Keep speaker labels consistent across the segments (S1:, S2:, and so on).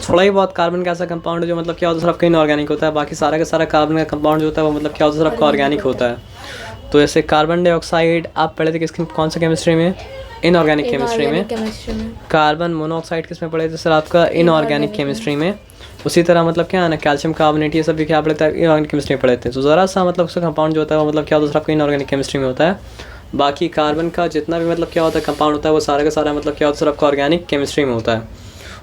S1: थोड़ा ही बहुत कार्बन का ऐसा कंपाउंड है जो मतलब क्या होता है सिर्फ इनऑर्गेनिक होता है, बाकी सारा का सारा कार्बन का कंपाउंड जो होता है वो मतलब क्या होता है सिर्फ ऑर्गेनिक होता है। तो जैसे कार्बन डाइऑक्साइड आप पढ़े थे किसकी कौन सा केमिस्ट्री में, इनऑर्गेनिक केमिस्ट्री में। कार्बन मोनोऑक्साइड किस में पढ़े थे सर आपका, इनऑर्गेनिक केमिस्ट्री में। उसी तरह मतलब क्या है ना कैल्शियम कार्बोनेट ये सब भी क्या पढ़े थे, इनऑर्गेनिक केमिस्ट्री में पढ़े थे। तो ज़रा सा मतलब उसका कंपाउंड जो होता है वो मतलब क्या होता है सिर्फ इनऑर्गेनिक केमिस्ट्री में होता है। बाकी कार्बन का जितना भी मतलब क्या होता है कंपाउंड होता है वो सारा का सारा मतलब क्या होता है सिर्फ ऑर्गेनिक केमिस्ट्री में होता है।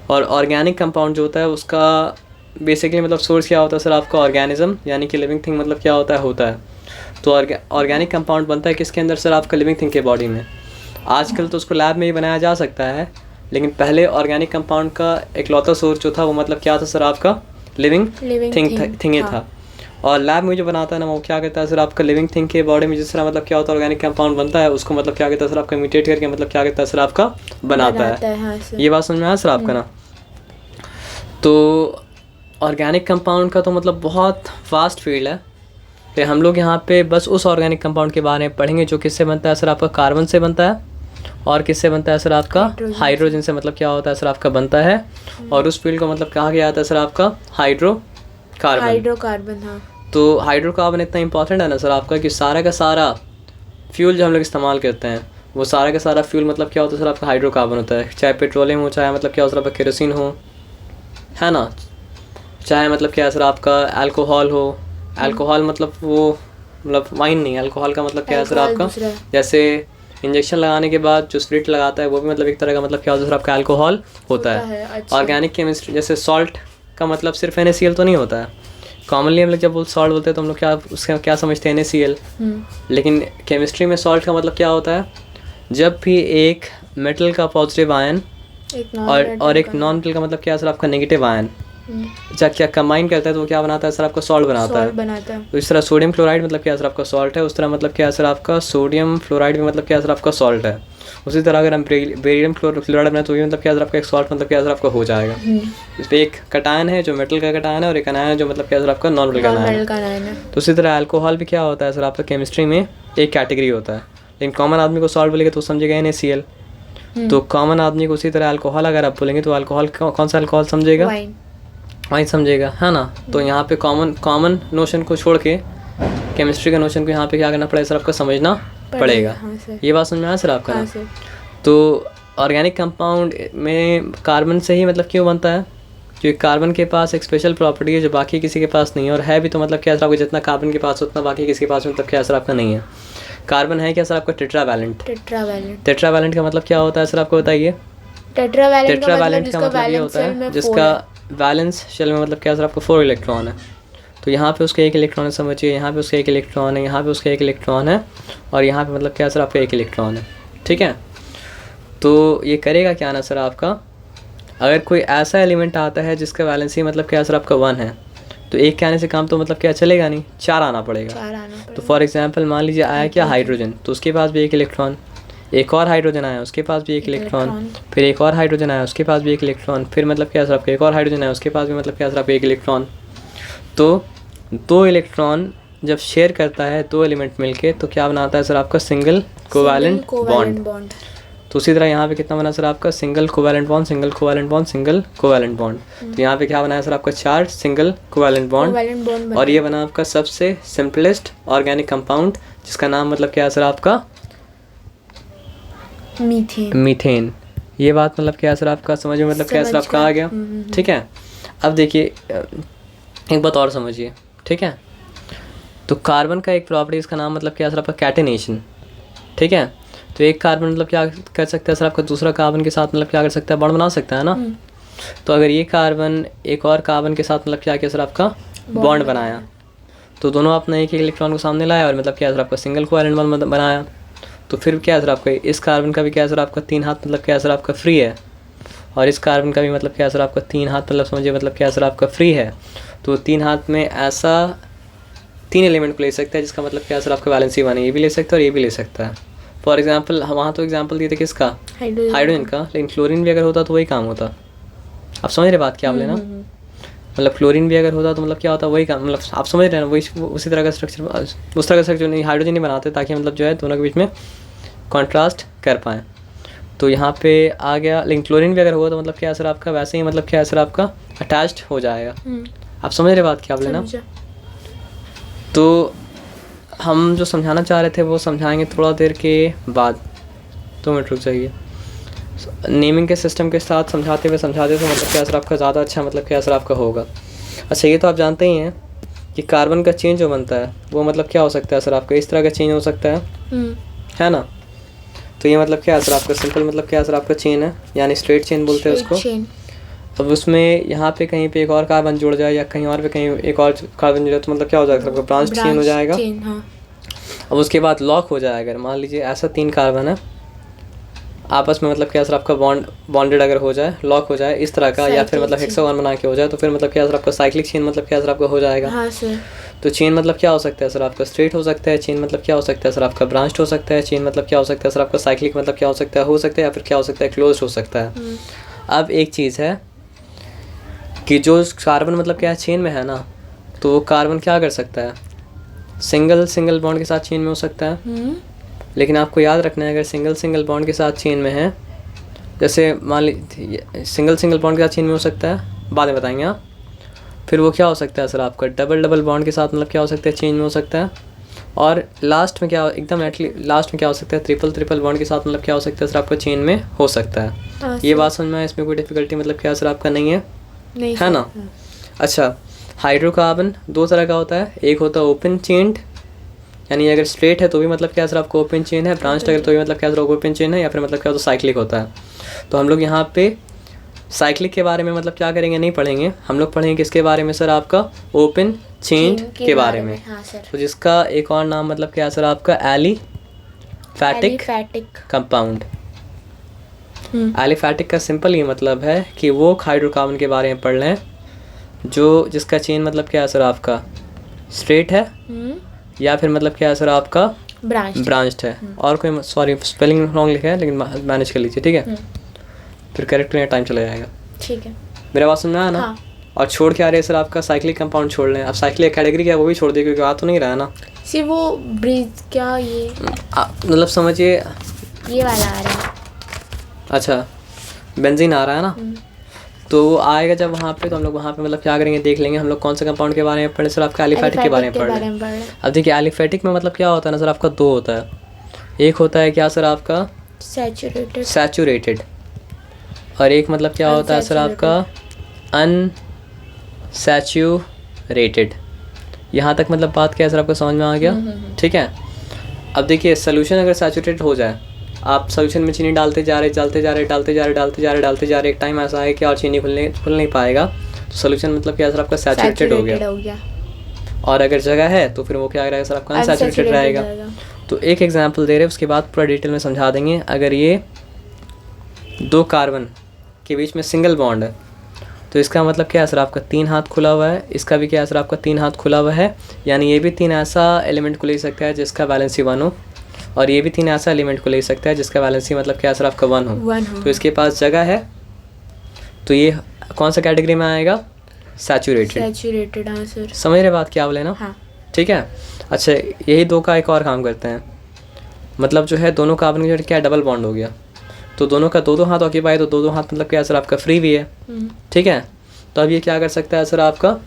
S1: और ऑर्गेनिक कंपाउंड जो होता है उसका बेसिकली मतलब सोर्स क्या होता है सर आपका, ऑर्गेनिज्म यानी कि लिविंग थिंग मतलब क्या होता है। तो ऑर्गेनिक कंपाउंड बनता है किसके अंदर सर आपका, लिविंग थिंग के बॉडी में। आजकल तो उसको लैब में ही बनाया जा सकता है, लेकिन पहले ऑर्गेनिक कंपाउंड का इकलौता सोर्स जो था वो मतलब क्या था सर आपका, लिविंग थिंग ही था। और लैब में जो बनाता है ना वो क्या कहता है सर आपका, लिविंग थिंग के बॉडी में जिस तरह मतलब क्या होता है ऑर्गेनिक कंपाउंड बनता है उसको मतलब क्या कहता है सर आपका, इमिटेट करके मतलब क्या कहता है सर आपका, बनाता है।
S2: हाँ,
S1: ये बात समझ में आया सर आपका ना। तो ऑर्गेनिक कंपाउंड का तो मतलब बहुत वास्ट फील्ड है। तो हम लोग यहाँ पे बस उस ऑर्गेनिक कंपाउंड के बारे में पढ़ेंगे जो किससे बनता है सर आपका, कार्बन से बनता है। और किससे बनता है सर आपका, हाइड्रोजन से मतलब क्या होता है सर आपका बनता है। और उस फील्ड को मतलब कहा गया जाता है सर आपका, हाइड्रोकार्बन।
S2: हाँ।
S1: तो हाइड्रोकार्बन इतना इंपॉर्टेंट है ना सर आपका कि सारा का सारा फ्यूल जो हम लोग इस्तेमाल करते हैं वो सारा का सारा फ्यूल मतलब क्या होता है सर आपका, हाइड्रोकार्बन होता है। चाहे पेट्रोलियम हो, चाहे मतलब क्या होता है आपका केरोसिन हो, है ना, चाहे मतलब क्या है सर आपका अल्कोहल हो। अल्कोहल मतलब वो मतलब वाइन नहीं, अल्कोहल का मतलब क्या है सर आपका, जैसे इंजेक्शन लगाने के बाद जो स्प्रिट लगाता है वो भी मतलब एक तरह का मतलब क्या होता है सर आपका, अल्कोहल होता है।
S2: अच्छा।
S1: ऑर्गेनिक केमिस्ट्री जैसे सॉल्ट का मतलब सिर्फ NaCl तो नहीं होता है। कॉमनली हम लोग जब सॉल्ट बोलते हैं तो हम लोग क्या उसका क्या समझते हैं, NaCl। लेकिन केमिस्ट्री में सॉल्ट का मतलब क्या होता है, जब भी एक मेटल का पॉजिटिव आयन और एक नॉन मेटल का मतलब क्या है सर आपका, नेगेटिव आयन जब क्या कंबाइन करता है तो वो क्या बनाता है सर आपका, सॉल्ट बनाता है। तो इस तरह सोडियम क्लोराइड मतलब क्या है सर आपका, सॉल्ट है। उस तरह मतलब क्या है सर आपका, सोडियम फ्लोराइड भी मतलब क्या है सर आपका, सॉल्ट है। उसी तरह अगर हम बेरियम क्लोराइड बनाए तो ये मतलब क्या है सर आपका, एक सॉल्ट मतलब क्या है सर आपका हो जाएगा। इस पर एक कटायन है जो मेटल का कटायन है और एक अनायन है जो मतलब क्या है सर आपका, नॉन मेटल का अनायन है। तो उसी तरह अल्कोहल भी क्या होता है सर आपका, केमिस्ट्री में एक कैटेगरी होता है। लेकिन कॉमन आदमी को सॉल्ट बोलेंगे तो समझेगा NaCl। तो कॉमन आदमी को उसी तरह अल्कोहल अगर आप बोलेंगे तो अल्कोहल कौन सा अल्कोहल समझेगा, वाइन समझेगा, है ना। तो यहाँ पे कॉमन नोशन को छोड़ के केमिस्ट्री का नोशन को यहाँ पे क्या करना पड़ेगा सर आपका, समझना पड़ेगा। ये बात समझ में आया सर आपका ना। तो ऑर्गेनिक कंपाउंड में कार्बन से ही मतलब क्यों बनता है, क्योंकि कार्बन के पास एक स्पेशल प्रॉपर्टी है जो बाकी किसी के पास नहीं है। और है भी तो मतलब क्या सर आपको, जितना कार्बन के पास उतना बाकी किसी के पास मतलब क्या सर आपका नहीं है। कार्बन है क्या सर आपका, टेट्रावैलेंट। टेट्रावैलेंट का मतलब क्या होता है सर आपको बताइए। टेट्रावैलेंट का मतलब ये होता है जिसका वैलेंस शेल में मतलब क्या सर आपको 4 इलेक्ट्रॉन है। तो यहाँ पे उसके 1 इलेक्ट्रॉन है, समझिए, यहाँ पे उसके 1 इलेक्ट्रॉन है, यहाँ पे उसके 1 इलेक्ट्रॉन है और यहाँ पे मतलब क्या सर आपका 1 इलेक्ट्रॉन है। ठीक है। तो ये करेगा क्या ना सर आपका, अगर कोई ऐसा एलिमेंट आता है जिसका वैलेंसी मतलब क्या सर आपका 1 है तो एक के आने से काम तो मतलब क्या चलेगा नहीं, 4 आना पड़ेगा। तो फॉर एग्जाम्पल मान लीजिए आया क्या हाइड्रोजन, तो उसके पास भी 1 इलेक्ट्रॉन, एक और हाइड्रोजन आया उसके पास भी 1 इलेक्ट्रॉन, फिर एक और हाइड्रोजन आया उसके पास भी 1 इलेक्ट्रॉन, फिर मतलब क्या सर आपका एक और हाइड्रोजन आया उसके पास भी मतलब क्या सर आपका 1 इलेक्ट्रॉन। तो 2 इलेक्ट्रॉन जब शेयर करता है 2 एलिमेंट मिलके तो क्या बनाता है सर आपका, सिंगल कोवैलेंट बॉन्ड। तो उसी तरह यहाँ पे कितना बना सर आपका, single covalent bond, single covalent bond, single covalent bond. तो यहाँ पे क्या बनाया सर आपका, 4 सिंगल कोवैलेंट बॉन्ड। और ये बना आपका सबसे सिंपलेस्ट ऑर्गेनिक कंपाउंड जिसका नाम मतलब क्या है सर आपका, मीथेन। ये बात मतलब क्या सर आपका समझ में मतलब क्या सर आपका आ गया। ठीक है। अब देखिए एक बात और समझिए, ठीक है। तो कार्बन का एक प्रॉपर्टी इसका नाम मतलब क्या सर आपका, कैटेनेशन। ठीक है। तो एक कार्बन मतलब क्या कर सकता है सर आपका, दूसरा कार्बन के साथ मतलब क्या कर सकता है, बॉन्ड बना सकता है ना। तो अगर ये कार्बन एक और कार्बन के साथ मतलब क्या किया सर आपका, बॉन्ड बनाया, तो दोनों अपने एक इलेक्ट्रॉन को सामने लाया और मतलब क्या सर आपका सिंगल कोवैलेंट बॉन्ड बनाया। तो फिर क्या सर आपका, इस कार्बन का भी क्या सर आपका 3 हाथ मतलब क्या सर आपका फ्री है, और इस कार्बन का भी मतलब क्या सर आपका 3 हाथ मतलब समझिए मतलब क्या सर आपका फ्री है। तो 3 हाथ में ऐसा 3 एलिमेंट को ले सकता है जिसका मतलब क्या सर आपका वैलेंसी 1 है, ये भी ले सकता है और ये भी ले सकता है। फॉर एग्जाम्पल वहाँ तो एग्जाम्पल दिए थे किसका, हाइड्रोजन का, लेकिन क्लोरीन भी अगर होता तो वही काम होता। आप समझ रहे बात क्या बोले ना, मतलब क्लोरीन भी अगर होता तो मतलब क्या होता वही काम, मतलब आप समझ रहे हैं ना, वही उसी तरह का स्ट्रक्चर, उस तरह का स्ट्रक्चर नहीं, हाइड्रोजन नहीं बनाते ताकि मतलब जो है दोनों के बीच में कॉन्ट्रास्ट कर पाएँ। तो यहाँ पे आ गया, लेकिन क्लोरीन भी अगर होगा तो मतलब क्या असर आपका वैसे ही मतलब क्या असर आपका अटैच्ड हो जाएगा। आप समझ रहे बात क्या आप लेना। तो हम जो समझाना चाह रहे थे वो समझाएंगे थोड़ा देर के बाद, 2 मिनट रुक जाइए। नेमिंग के सिस्टम के साथ समझाते हुए तो मतलब क्या असर आपका ज़्यादा अच्छा मतलब क्या असर आपका होगा। अच्छा ये तो आप जानते ही हैं कि कार्बन का चेंज जो बनता है वो मतलब क्या हो सकता है असर आपका, इस तरह का चेंज हो सकता है ना। तो ये मतलब क्या असर आपका सिंपल मतलब क्या असर आपका चेन है, यानी स्ट्रेट चेन बोलते हैं उसको। अब उसमें यहाँ पे कहीं पे एक और कार्बन जुड़ जाए या कहीं और पे कहीं एक और कार्बन जुड़ जाए तो मतलब क्या हो जाएगा आपका ब्रांच चेन हो जाएगा। अब उसके बाद लॉक हो जाएगा। मान लीजिए ऐसा 3 कार्बन है आपस में मतलब क्या असर आपका बॉन्डेड अगर हो जाए, लॉक हो जाए इस तरह का, या फिर मतलब हेक्सागोन बना के हो जाए तो फिर मतलब क्या असर आपका साइक्लिक चेन मतलब क्या असर आपका हो जाएगा।
S2: हाँ सर।
S1: तो चेन मतलब क्या हो सकता है सर आपका स्ट्रेट हो सकता है, चेन मतलब क्या हो सकता है सर आपका ब्रांच्ड हो सकता है, चेन मतलब क्या हो सकता है सर आपका साइक्लिक मतलब क्या हो सकता है या फिर क्या हो सकता है क्लोज हो सकता है। अब एक चीज़ है कि जो कार्बन मतलब क्या चेन में है ना, तो वो कार्बन क्या कर सकता है, सिंगल बॉन्ड के साथ चेन में हो सकता है। लेकिन आपको याद रखना है अगर सिंगल बॉन्ड के साथ चेन में है, जैसे मान लीजिए सिंगल बॉन्ड के साथ चेन में हो सकता है, बाद में बताएंगे आप। फिर वो क्या हो सकता है सर आपका डबल बॉन्ड के साथ मतलब क्या हो सकता है चेन में हो सकता है। और लास्ट में क्या एकदम लास्ट में क्या हो सकता है ट्रिपल बॉन्ड के साथ मतलब क्या हो सकता है सर आपका चेन में हो सकता है। ये बात समझ में आया, इसमें कोई डिफिकल्टी मतलब क्या सर आपका नहीं है ना। अच्छा हाइड्रोकार्बन 2 तरह का होता है, एक होता है ओपन चेन्ड, यानी अगर स्ट्रेट है तो भी मतलब क्या सर आपको ओपन चेन है, ब्रांच अगर तो भी मतलब क्या सर ओपन चेन है, या फिर मतलब क्या होता है साइक्लिक होता है। तो हम लोग यहाँ पे साइक्लिक के बारे में मतलब क्या करेंगे, नहीं पढ़ेंगे, हम लोग पढ़ेंगे किसके बारे में सर आपका ओपन चेन के बारे में।
S2: हाँ सर।
S1: तो जिसका एक और नाम मतलब क्या सर आपका एलिफैटिक कंपाउंड। एलिफैटिक का सिंपल ये मतलब है कि वो हाइड्रोकार्बन के बारे में पढ़ लें जो जिसका चेन मतलब क्या सर आपका स्ट्रेट है या फिर मतलब क्या सर आपका ब्रांच्ड है। और कोई सॉरी स्पेलिंग रॉन्ग लिखा है लेकिन मैनेज कर लीजिए, ठीक है। फिर करेक्ट करने टाइम चला जाएगा, ठीक है। मेरा बात समझ में आया ना। हाँ। और छोड़ के आ रहे हैं सर आपका साइक्लिक कंपाउंड छोड़ लें। अब साइक्लिक कैटेगरी क्या वो भी छोड़ दिए क्योंकि आ तो नहीं रहा है ना
S2: सिर्फ वो ब्रिज क्या ये
S1: मतलब समझिए
S2: ये वाला आ रहा है।
S1: अच्छा बेंजीन आ रहा है ना, तो वो आएगा जब वहाँ पे, तो हम लोग वहाँ पे मतलब क्या करेंगे देख लेंगे हम लोग कौन से कंपाउंड के बारे में पढ़े सर आपका एलिफैटिक के बारे में पढ़ लें। अब देखिए एलिफैटिक में मतलब क्या होता है ना सर आपका 2 होता है, एक होता है क्या सर आपका सैचुरेटेड और एक मतलब क्या होता है सर आपका अनसैचुरेटेड। यहाँ तक मतलब बात क्या है सर आपको समझ में आ गया, ठीक है। अब देखिए सोल्यूशन अगर सैचुरेटेड हो जाए, आप सोल्यूशन में चीनी डालते जा रहे एक टाइम ऐसा है कि और चीनी खुल नहीं पाएगा, तो सोल्यूशन मतलब क्या सर आपका सैचुरेटेड हो गया। और अगर जगह है तो फिर वो क्या रहेगा सर आपका अनसैचुरेटेड रहेगा। तो एक एग्जांपल दे रहे हैं, उसके बाद पूरा डिटेल में समझा देंगे। अगर ये 2 कार्बन के बीच में सिंगल बॉन्ड है तो इसका मतलब क्या है सर आपका 3 हाथ खुला हुआ है, इसका भी क्या है सर आपका 3 हाथ खुला हुआ है, यानी ये भी 3 ऐसा एलिमेंट को ले सकता है जिसका वैलेंसी 1 हो, और ये भी 3 ऐसा एलिमेंट को ले सकता है जिसका वैलेंसी मतलब क्या सर आपका 1 हो। तो इसके पास जगह है, तो ये कौन सा कैटेगरी में आएगा, सैचुरेटेड। हाँ सर, समझ रहे बात क्या बोले ना। हाँ। ठीक है। अच्छा यही 2 का एक और काम करते हैं, मतलब जो है दोनों कार्बन का क्या डबल बॉन्ड हो गया, तो दोनों का 2 हाथ ऑक्यूपाई, तो 2 हाथ मतलब क्या सर आपका फ्री भी है, ठीक है। तो अब ये क्या कर सकता है सर आपका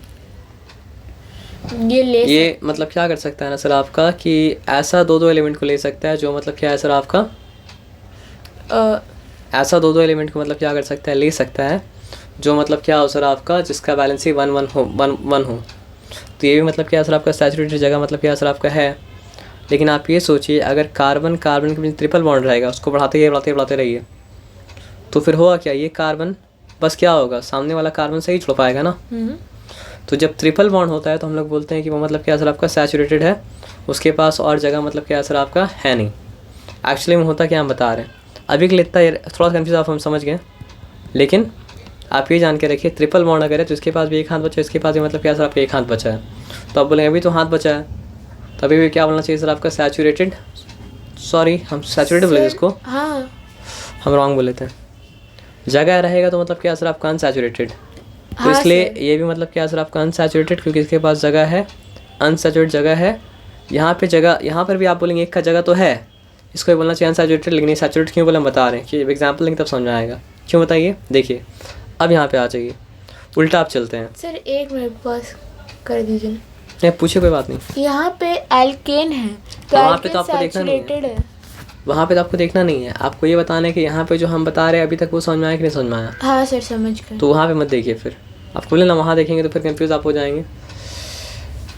S1: ये मतलब क्या कर सकता है ना सर आपका कि ऐसा 2 एलिमेंट को ले सकता है जो मतलब क्या है सर आपका ऐसा 2 एलिमेंट को मतलब क्या कर सकता है ले सकता है जो मतलब क्या हो सर आपका जिसका वैलेंसी 1 हो। तो ये भी मतलब क्या सर आपका सैचुरेटेड जगह मतलब क्या सर आपका है। लेकिन आप ये सोचिए अगर कार्बन के बीच ट्रिपल बॉन्ड रहेगा, उसको बढ़ाते रहिए, तो फिर होगा क्या, ये कार्बन बस क्या होगा सामने वाला कार्बन से ही जुड़ पाएगा ना। तो जब ट्रिपल बॉन्ड होता है तो हम लोग बोलते हैं कि वो मतलब क्या सर आपका सैचुरेटेड है, उसके पास और जगह मतलब क्या सर आपका है नहीं। एक्चुअली में होता क्या हम बता रहे हैं, अभी के लिए इतना थोड़ा कन्फ्यूज आप हम समझ गए, लेकिन आप ये जान के रखिए ट्रिपल बॉन्ड अगर है तो इसके पास भी एक हाथ बचा है, इसके पास भी मतलब क्या सर आपका एक हाथ बचा है। तो आप बोलेंगे अभी तो हाथ बचा है, तो अभी भी क्या बोलना चाहिए सर आपका सैचुरेटेड, सॉरी हम सैचुरेटेड बोले इसको, हाँ हम रॉन्ग बोले थे। जगह रहेगा तो मतलब क्या सर आपका अनसैचुरेटेड, तो इसलिए ये भी मतलब क्या सर आपका अनसैचुरेटेड क्योंकि इसके पास जगह है, अनसैचुरेटेड जगह है। यहाँ पे जगह यहाँ पर भी आप बोलेंगे एक का जगह तो है, इसको ये बोलना चाहिए अनसैचुरेटेड, लेकिन ये सैचुरेटेड क्यों बोले हम बता रहे हैं कि एग्जाम्पल लेंगे तब समझ में आएगा। क्यों बताइए, देखिए अब यहाँ पे आ जाइए, उल्टा आप चलते हैं।
S2: सर 1 मिनट पॉज कर दीजिए।
S1: नहीं पूछिए, कोई बात नहीं।
S2: यहाँ पे एल्केन है तो
S1: वहाँ पे तो
S2: एल्केन
S1: आपको देखना नहीं है।
S2: सैचुरेटेड है।
S1: वहाँ पे तो आपको देखना नहीं है, आपको ये बताना है कि यहाँ पे जो हम बता रहे हैं अभी तक वो समझ में आया कि नहीं समझ में आया।
S2: हाँ सर समझ गए।
S1: तो वहाँ पे मत देखिए, फिर आप बोले ना वहाँ देखेंगे तो फिर कंफ्यूज आप हो जाएंगे।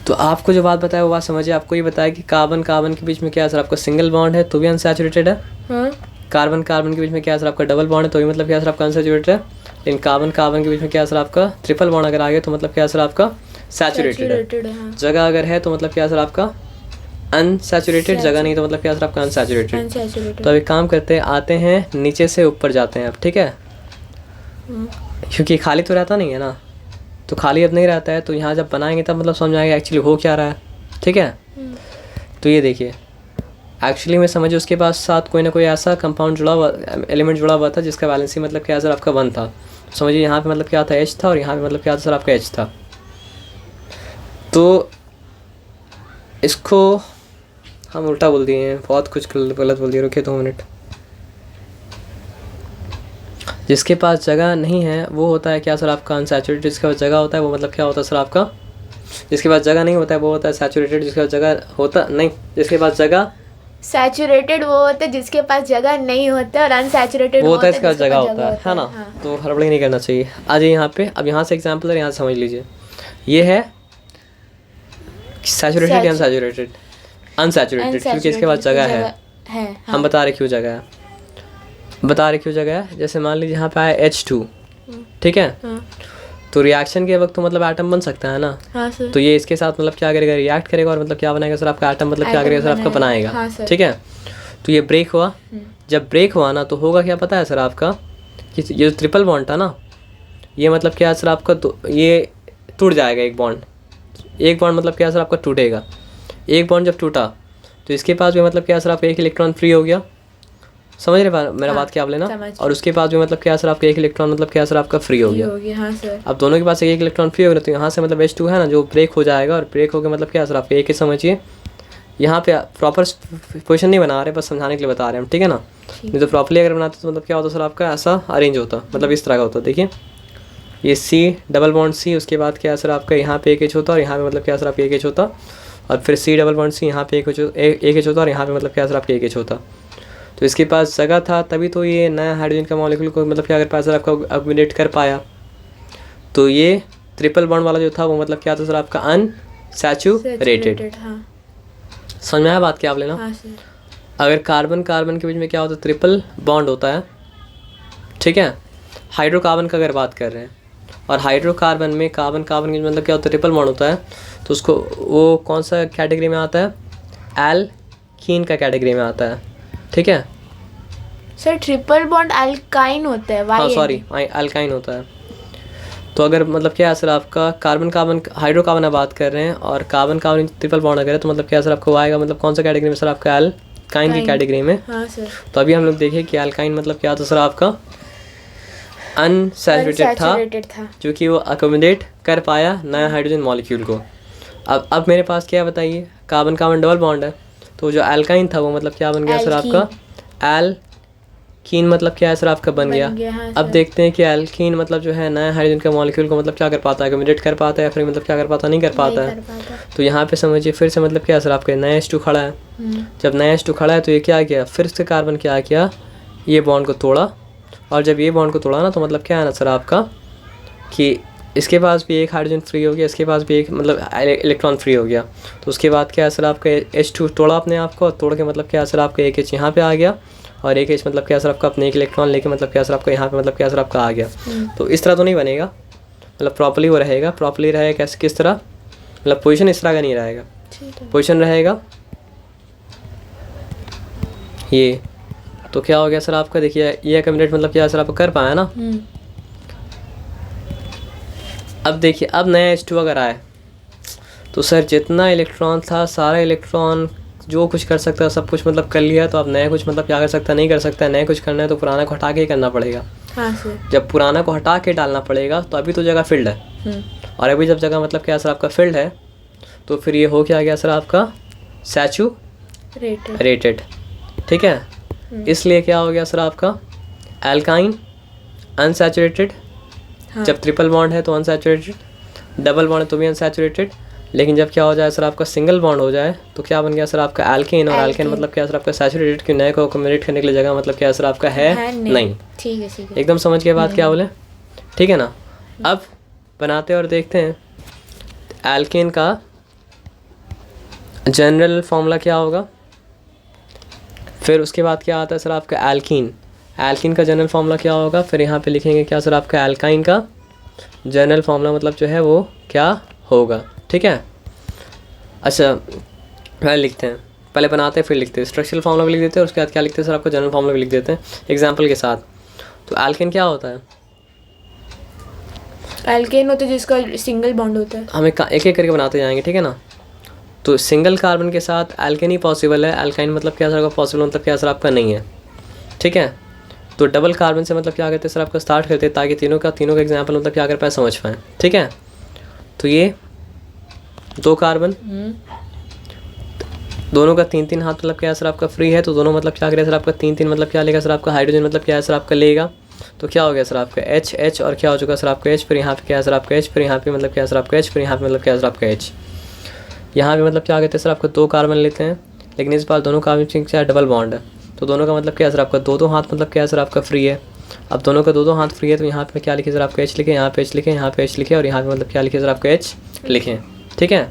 S1: तो आपको जो बात बताया वो बात समझिए। आपको ये बताया कि कार्बन कार्बन के बीच में क्या असर, आपका सिंगल बॉन्ड है तो भी अनसैचुरेटेड है।
S2: हाँ
S1: कार्बन कार्बन के बीच में क्या असर, आपका डबल बॉन्ड है तो भी मतलब क्या असर आपका अनसैचुरेटेड है। लेकिन कार्बन कार्बन के बीच में क्या असर आपका ट्रिपल बॉन्ड अगर आ गया तो मतलब क्या असर आपका सैचुरेटेड है।
S2: सैचुरेटेड है। हाँ
S1: जगह अगर है तो मतलब क्या असर आपका अनसैचुरेटेड, जगह नहीं तो मतलब क्या असर आपका अनसैचुरेटेड।
S2: अनसैचुरेटेड।
S1: तो अभी काम करते हैं, आते हैं नीचे से ऊपर जाते हैं अब, ठीक है। क्योंकि खाली तो रहता नहीं है ना, तो खाली अब नहीं रहता है, तो यहाँ जब बनाएंगे तब मतलब समझ आएगा एक्चुअली हो क्या रहा है, ठीक है। तो ये देखिए एक्चुअली में समझिए उसके पास साथ कोई ना कोई ऐसा कंपाउंड जुड़ा हुआ, एलिमेंट जुड़ा हुआ था जिसका वैलेंसी मतलब क्या सर आपका 1 था। समझिए यहाँ पे मतलब क्या था H था और यहाँ पे मतलब क्या था सर आपका H था। तो इसको हम उल्टा बोल दिए हैं, बहुत कुछ गलत बोल दिए। रुकिए 2 मिनट। जिसके पास जगह नहीं है वो होता है क्या सर आपका अनसैचुरेटेड, जिसके पास जगह होता है वो मतलब क्या होता है सर आपका, जिसके पास जगह नहीं होता है वो होता है सैचुरेटेड, जिसके पास जगह होता नहीं, जिसके पास जगह
S2: सैचुरेटेड वो होता है जिसके पास जगह नहीं होता और अनसैचुरेटेड
S1: वो होता है इसका
S2: जिसके
S1: जगह
S2: पास
S1: होता है ना।
S2: हाँ।
S1: तो हड़बड़ी नहीं करना चाहिए। आ जाइए यहाँ पे, अब यहाँ से एग्जाम्पल है, यहाँ से समझ लीजिए। ये है सैचुरेटेड या अनसैचुरेटेड, अनसैचुरेटेड क्योंकि इसके पास जगह है।
S2: हाँ।
S1: हम बता रहे क्यों जगह है, बता रहे क्यों जगह है। जैसे मान लीजिए यहाँ पे आया H2, ठीक है।
S2: हाँ।
S1: तो रिएक्शन के वक्त तो मतलब एटम बन सकता है ना।
S2: हाँ सर।
S1: तो ये इसके साथ मतलब क्या करेगा, रिएक्ट करेगा और मतलब क्या बनाएगा सर आपका एटम, मतलब क्या करेगा सर आपका बनाएगा।
S2: हाँ सर।
S1: ठीक है। तो ये ब्रेक हुआ, जब ब्रेक हुआ ना तो होगा क्या पता है सर आपका, कि ये जो ट्रिपल बॉन्ड था ना, ये मतलब क्या सर आपका ये टूट जाएगा। एक बॉन्ड मतलब क्या सर आपका टूटेगा। एक बॉन्ड जब टूटा तो इसके पास भी मतलब क्या सर आपका 1 इलेक्ट्रॉन फ्री हो गया। समझ रहे मेरा बात क्या आप लेना। और उसके पास भी मतलब क्या सर आपका 1 इलेक्ट्रॉन मतलब क्या सर आपका फ्री हो गया।
S2: हाँ सर।
S1: अब दोनों के पास 1 इलेक्ट्रॉन फ्री हो गया तो यहाँ से मतलब H2 है ना जो ब्रेक हो जाएगा, और ब्रेक हो गया मतलब क्या सर आपका एक ही समझिए। यहाँ पे प्रॉपर पोजीशन नहीं बना रहे, बस समझाने के लिए बता रहे हैं हम, ठीक है ना। नहीं तो प्रॉपर्ली अगर बनाते तो मतलब क्या होता सर आपका ऐसा अरेंज होता, मतलब इस तरह का होता। देखिए ये C डबल बॉन्ड C, उसके बाद क्या सर आपका यहाँ पे 1 H होता और यहाँ पे मतलब क्या सर आपका 1 H होता, और फिर C डबल बॉन्ड C यहाँ पे 1 H होता और यहाँ पे मतलब क्या सर आपका 1 H होता। तो इसके पास जगह था तभी तो ये नया हाइड्रोजन का मॉलिक्यूल को मतलब क्या कर पाया सर आपका अकोमोडेट कर पाया। तो ये ट्रिपल बॉन्ड वाला जो था वो मतलब क्या था सर आपका अनसैचुरेटेड। समझ में आया बात क्या आप लेना।
S2: हाँ सर।
S1: अगर कार्बन कार्बन के बीच में क्या होता है, ट्रिपल बॉन्ड होता है, ठीक है। हाइड्रोकार्बन का अगर बात कर रहे हैं, और हाइड्रोकार्बन में कार्बन कार्बन के मतलब क्या होता है, ट्रिपल बॉन्ड होता है, तो उसको वो कौन सा कैटेगरी में आता है, एल्कीन का कैटेगरी में आता है, ठीक है
S2: सर। ट्रिपल बॉन्ड अल्काइन होता है।
S1: हाँ सॉरी अल्काइन होता है। तो अगर मतलब क्या है सर आपका कार्बन कार्बन हाइड्रोकार्बन में बात कर रहे हैं और कार्बन कार्बन ट्रिपल बॉन्ड अगर है तो मतलब क्या सर आपको आएगा, मतलब कौन सा कैटेगरी में सर आपका एल्काइन की कैटेगरी में।
S2: हाँ सर।
S1: तो अभी हम लोग देखें कि एल्काइन मतलब क्या था सर आपका अनसैचुरेटेड था, क्योंकि वो अकोमोडेट कर पाया नया हाइड्रोजन मॉलिक्यूल को। अब मेरे पास क्या बताइए, कार्बन कार्बन डबल बॉन्ड है, तो जो एल्काइन था वो मतलब क्या बन गया सर आपका एल्कीन, मतलब क्या है सर आपका बन गया।
S2: हाँ
S1: अब देखते हैं कि एल्कीन मतलब जो है नया हाइड्रोजन का मॉलिक्यूल को मतलब क्या कर पाता है, अकोमोडेट कर पाता है या फिर मतलब क्या कर पाता नहीं कर पाता है। तो यहाँ पे समझिए फिर से मतलब क्या सर आपका नया H2 खड़ा है। जब नया H2 खड़ा है तो ये क्या किया, फिर से कार्बन क्या किया, ये बॉन्ड को तोड़ा, और जब ये बॉन्ड को तोड़ा ना तो मतलब क्या है ना सर आपका कि इसके पास भी 1 हाइड्रोजन फ्री हो गया, इसके पास भी 1 मतलब इलेक्ट्रॉन फ्री हो गया। तो उसके बाद क्या है सर आपका H2 तोड़ा अपने आप को, तोड़ के मतलब क्या है सर आपका 1 H यहाँ पे आ गया, और 1 H मतलब क्या सर आपका अपने 1 इलेक्ट्रॉन लेके मतलब क्या सर आपका यहाँ पे मतलब क्या सर आपका आ गया। तो इस तरह तो नहीं बनेगा, मतलब प्रॉपर्ली वो रहेगा। प्रॉपर्ली रहेगा कैसे, किस तरह, मतलब पोजीशन इस तरह का नहीं रहेगा, पोजीशन रहेगा ये। तो क्या हो गया सर आपका, देखिए ये अकोमोडेट मतलब क्या सर आपका कर पाया ना। अब देखिए अब नया H2 अगर आए तो सर जितना इलेक्ट्रॉन था सारा इलेक्ट्रॉन जो कुछ कर सकता है सब कुछ मतलब कर लिया, तो अब नया कुछ मतलब क्या कर सकता है, नहीं कर सकता है। नया कुछ करना है तो पुराना को हटा के ही करना पड़ेगा।
S2: हाँ सर। जब
S1: पुराना को हटा के डालना पड़ेगा तो अभी तो जगह फील्ड है, और अभी जब जगह मतलब क्या सर आपका फील्ड है तो फिर ये हो क्या गया सर आपका सैचुरेटेड। ठीक है, इसलिए क्या हो गया सर आपका एल्काइन अनसैचुरेटेड, जब ट्रिपल बॉन्ड है तो अनसैचुरेटेड, डबल बॉन्ड है तो भी अनसैचुरेटेड, लेकिन जब क्या हो जाए सर आपका सिंगल बॉन्ड हो जाए तो क्या बन गया सर आपका एल्केन, और एल्केन मतलब क्या सर आपका सैचुरेटेड, क्यों नए को अकोमोडेट करने के लिए जगह मतलब क्या सर आपका है नहीं।
S2: ठीक है ठीक है,
S1: एकदम समझ के बाद क्या बोले, ठीक है ना। अब बनाते और देखते हैं एल्केन का जनरल फॉर्मूला क्या होगा, फिर उसके बाद क्या आता है सर आपका एल्कीन, एल्कीन का जनरल फार्मूला क्या होगा, फिर यहाँ पे लिखेंगे क्या सर आपका एल्काइन का जनरल फार्मूला मतलब जो है वो क्या होगा। ठीक है, अच्छा पहले लिखते हैं, पहले बनाते हैं फिर लिखते हैं, स्ट्रक्चरल फार्मूला भी लिख देते हैं, उसके बाद क्या लिखते हैं सर आपका जनरल फार्मूला भी लिख देते हैं एग्जाम्पल के साथ। तो एल्केन क्या होता है,
S2: एल्केन होता है जिसका सिंगल बॉन्ड होता है।
S1: हमें एक एक करके बनाते जाएंगे, ठीक है ना। तो सिंगल कार्बन के साथ एल्केन ही पॉसिबल है, एल्काइन मतलब क्या सर आपका पॉसिबल मतलब क्या सर आपका नहीं है। ठीक है, तो डबल कार्बन से मतलब क्या करते हैं सर आपका स्टार्ट करते हैं ताकि तीनों का एग्जाम्पल मतलब क्या कर पाए समझ पाएँ। ठीक है, तो ये दो कार्बन दोनों का तीन तीन हाथ मतलब क्या है सर आपका फ्री है, तो दोनों मतलब क्या करें सर आपका तीन तीन मतलब क्या लेगा सर आपका हाइड्रोजन मतलब क्या है सर आपका लेगा, तो क्या हो गया सर आपका एच एच और क्या हो चुका सर आपका एच, फिर यहाँ पे क्या है सर आपका एच, फिर यहाँ पे मतलब क्या है सर आपका एच, फिर यहाँ पे मतलब क्या है सर आपका एच। यहाँ पे मतलब क्या कहते हैं सर आपका दो कार्बन लेते हैं, लेकिन इस बार दोनों कार्बन क्या डबल बॉन्ड है, तो दोनों का मतलब क्या है सर आपका दो दो हाथ मतलब क्या है सर आपका फ्री है। अब दोनों का दो दो हाथ फ्री है तो यहाँ पे क्या लिखे सर आपका एच लिखे, यहाँ पे एच लिखे, यहाँ पे एच लिखे और यहाँ पे मतलब क्या लिखे सर आपका एच लिखें। ठीक है,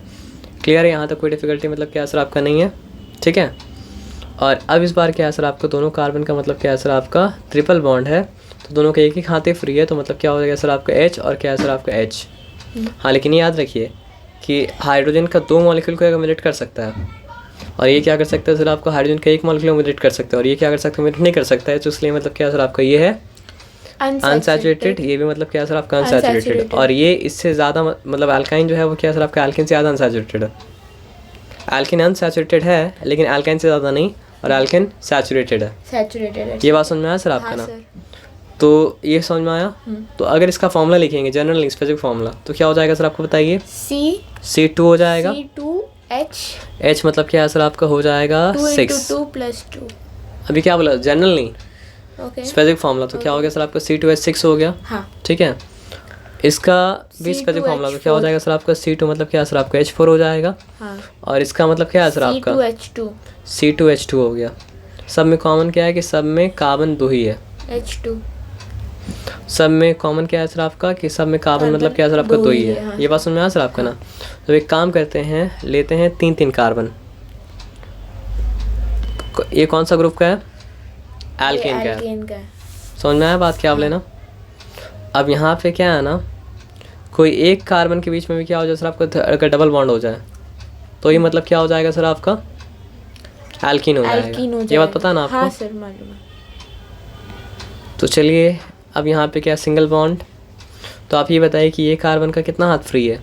S1: क्लियर है, यहाँ तक कोई डिफिकल्टी मतलब क्या है सर आपका नहीं है। ठीक है, और अब इस बार क्या है सर आपका दोनों कार्बन का मतलब क्या है सर आपका ट्रिपल बॉन्ड है, तो दोनों का एक हाथ फ्री है, तो मतलब क्या हो जाएगा सर आपका एच और क्या है सर आपका एच। हाँ, लेकिन ये याद रखिए कि हाइड्रोजन का दो मॉलिक्यूल को एकोमोडेट कर सकता है, और ये क्या कर सकता है सर आपका हाइड्रोजन का एक मॉलिक्यूल एकोमोडेट कर सकता है, और ये क्या कर सकता है एकोमोडेट नहीं कर सकता है, तो इसलिए मतलब क्या सर आपका ये है अनसैचुरेटेड, ये भी मतलब क्या सर आपका अनसैचुरेटेड, और ये इससे ज़्यादा मतलब एल्काइन जो है वो क्या सर आपका एल्किन से ज़्यादा अनसैचुरेटेड है। एल्किन अनसैचुरेटेड है लेकिन एल्काइन से ज़्यादा नहीं, और एल्किन सैचुरेटेड है।
S2: सैचुरेटेड है,
S1: ये बात समझ में आया सर आपका ना। तो ये समझ में आया। तो अगर इसका फॉर्मूला लिखेंगे जनरल स्पेसिफिक फॉर्मूला, तो क्या हो जाएगा सर आपको बताइए, C2 हो जाएगा, H मतलब क्या है सर आपका हो जाएगा 6
S2: 2
S1: अभी क्या बोला जनरल नहीं
S2: ओके
S1: स्पेसिफिक फॉर्मूला, तो क्या हो गया सर आपका C2H6 हो गया।
S2: हाँ,
S1: ठीक है, इसका भी स्पेसिफिक फॉर्मूला, तो क्या हो जाएगा सर आपका C2 मतलब क्या है सर आपका H4 हो जाएगा।
S2: हाँ,
S1: और इसका मतलब क्या है सर आपका C2H2 हो गया। सब में कॉमन क्या है कि सब में कार्बन दो ही है,
S2: H2
S1: सब में कॉमन क्या है सर आपका कि सब में कार्बन मतलब क्या है सर आपका दो ही है।
S2: हाँ।
S1: ये बात समझ में आया सर आपका ना। तो एक काम करते हैं, लेते हैं तीन तीन कार्बन, ये कौन सा ग्रुप का है, एल्केन का है। समझ में आया बात क्या आप लेना। अब यहाँ पे क्या है ना, कोई एक कार्बन के बीच में भी क्या हो जाए सर आपका अगर डबल बॉन्ड हो जाए तो ये मतलब क्या हो जाएगा सर आपका एल्कीन हो जाएगा। ये बात पता है ना आपको।
S2: हाँ सर, मालूम है।
S1: तो चलिए अब यहाँ पे क्या सिंगल बॉन्ड, तो आप ये बताइए कि ये कार्बन का कितना हाथ फ्री है,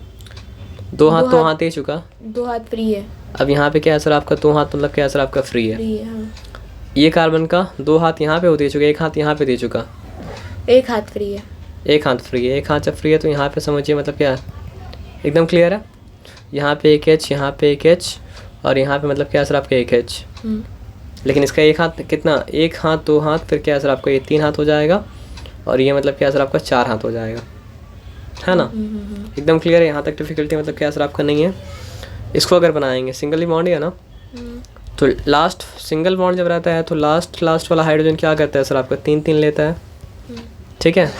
S1: दो हाथ तो हाथ दे चुका,
S2: दो हाथ फ्री है।
S1: अब यहाँ पे क्या है सर आपका दो हाथ मतलब क्या है सर आपका फ्री है।
S2: हाँ।
S1: ये कार्बन का दो हाथ यहाँ पे दे चुका, एक हाथ यहाँ पे दे चुका,
S2: एक हाथ फ्री है,
S1: एक हाथ फ्री है। एक हाथ जब फ्री है तो यहाँ पे समझिए मतलब क्या एकदम क्लियर है, यहाँ पे एक एच, यहाँ पे एक एच, और यहाँ पे मतलब क्या है सर आपका एक एच। लेकिन इसका एक हाथ कितना, एक हाथ दो हाथ, फिर क्या है सर आपका ये तीन हाथ हो जाएगा, और ये मतलब क्या है सर आपका चार हाथ हो जाएगा, है ना। एकदम क्लियर है, यहाँ तक डिफिकल्टी मतलब क्या है सर आपका नहीं है। इसको अगर बनाएंगे सिंगल ही बॉन्ड है ना, तो लास्ट सिंगल बॉन्ड जब रहता है तो लास्ट वाला हाइड्रोजन क्या करता है सर आपका तीन तीन लेता है। ठीक है,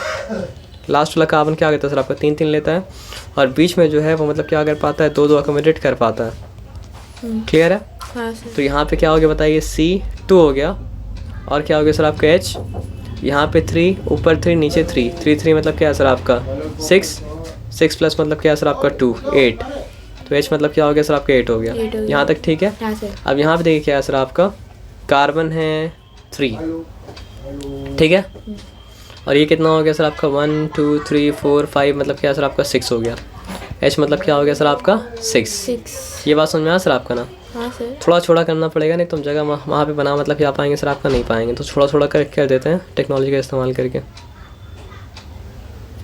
S1: लास्ट वाला कार्बन क्या करता है सर आपका तीन तीन लेता है, और बीच में जो है वो मतलब क्या कर पाता है दो दो अकोमोडेट कर पाता है। क्लियर है।
S2: हाँ सर।
S1: तो यहाँ पे क्या हो गया बताइए, C2 हो गया, और क्या हो गया सर आपका H, यहाँ पे 3 ऊपर 3 नीचे 3 मतलब क्या है सर आपका 6 प्लस मतलब क्या है सर आपका 2 8, तो H मतलब क्या हो गया सर आपका 8 हो गया। यहाँ तक ठीक है।
S2: हाँ सर।
S1: अब यहाँ पे देखिए क्या है सर आपका कार्बन है 3, ठीक है, और ये कितना हो गया सर आपका 1 2 3 4 5 मतलब क्या है सर आपका 6 हो गया। H मतलब क्या हो गया सर आपका 6। ये बात समझ में आया सर आपका ना।
S2: हाँ सर।
S1: थोड़ा छोड़ा करना पड़ेगा, नहीं तुम जगह वहाँ पे बना मतलब क्या पाएंगे सर आपका नहीं पाएंगे, तो थोड़ा थोड़ा कर देते हैं टेक्नोलॉजी का इस्तेमाल करके।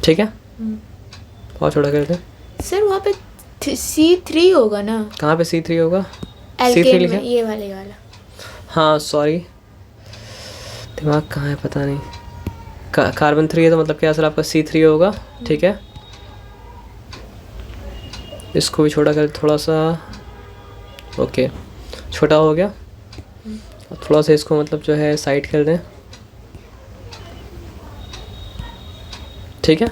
S1: ठीक है, बहुत छोटा कर दें
S2: सर। वहाँ पे C3 होगा ना,
S1: कहाँ पे C3 होगा,
S2: एल्केन
S1: लिखा
S2: में, ये वाला।
S1: हाँ सॉरी, दिमाग कहाँ है पता नहीं। कार्बन 3 है तो मतलब क्या सर आपका C3 होगा, ठीक है। इसको भी छोटा कर थोड़ा सा, ओके छोटा हो गया। थोड़ा सा इसको मतलब जो है साइड कर दें, ठीक है।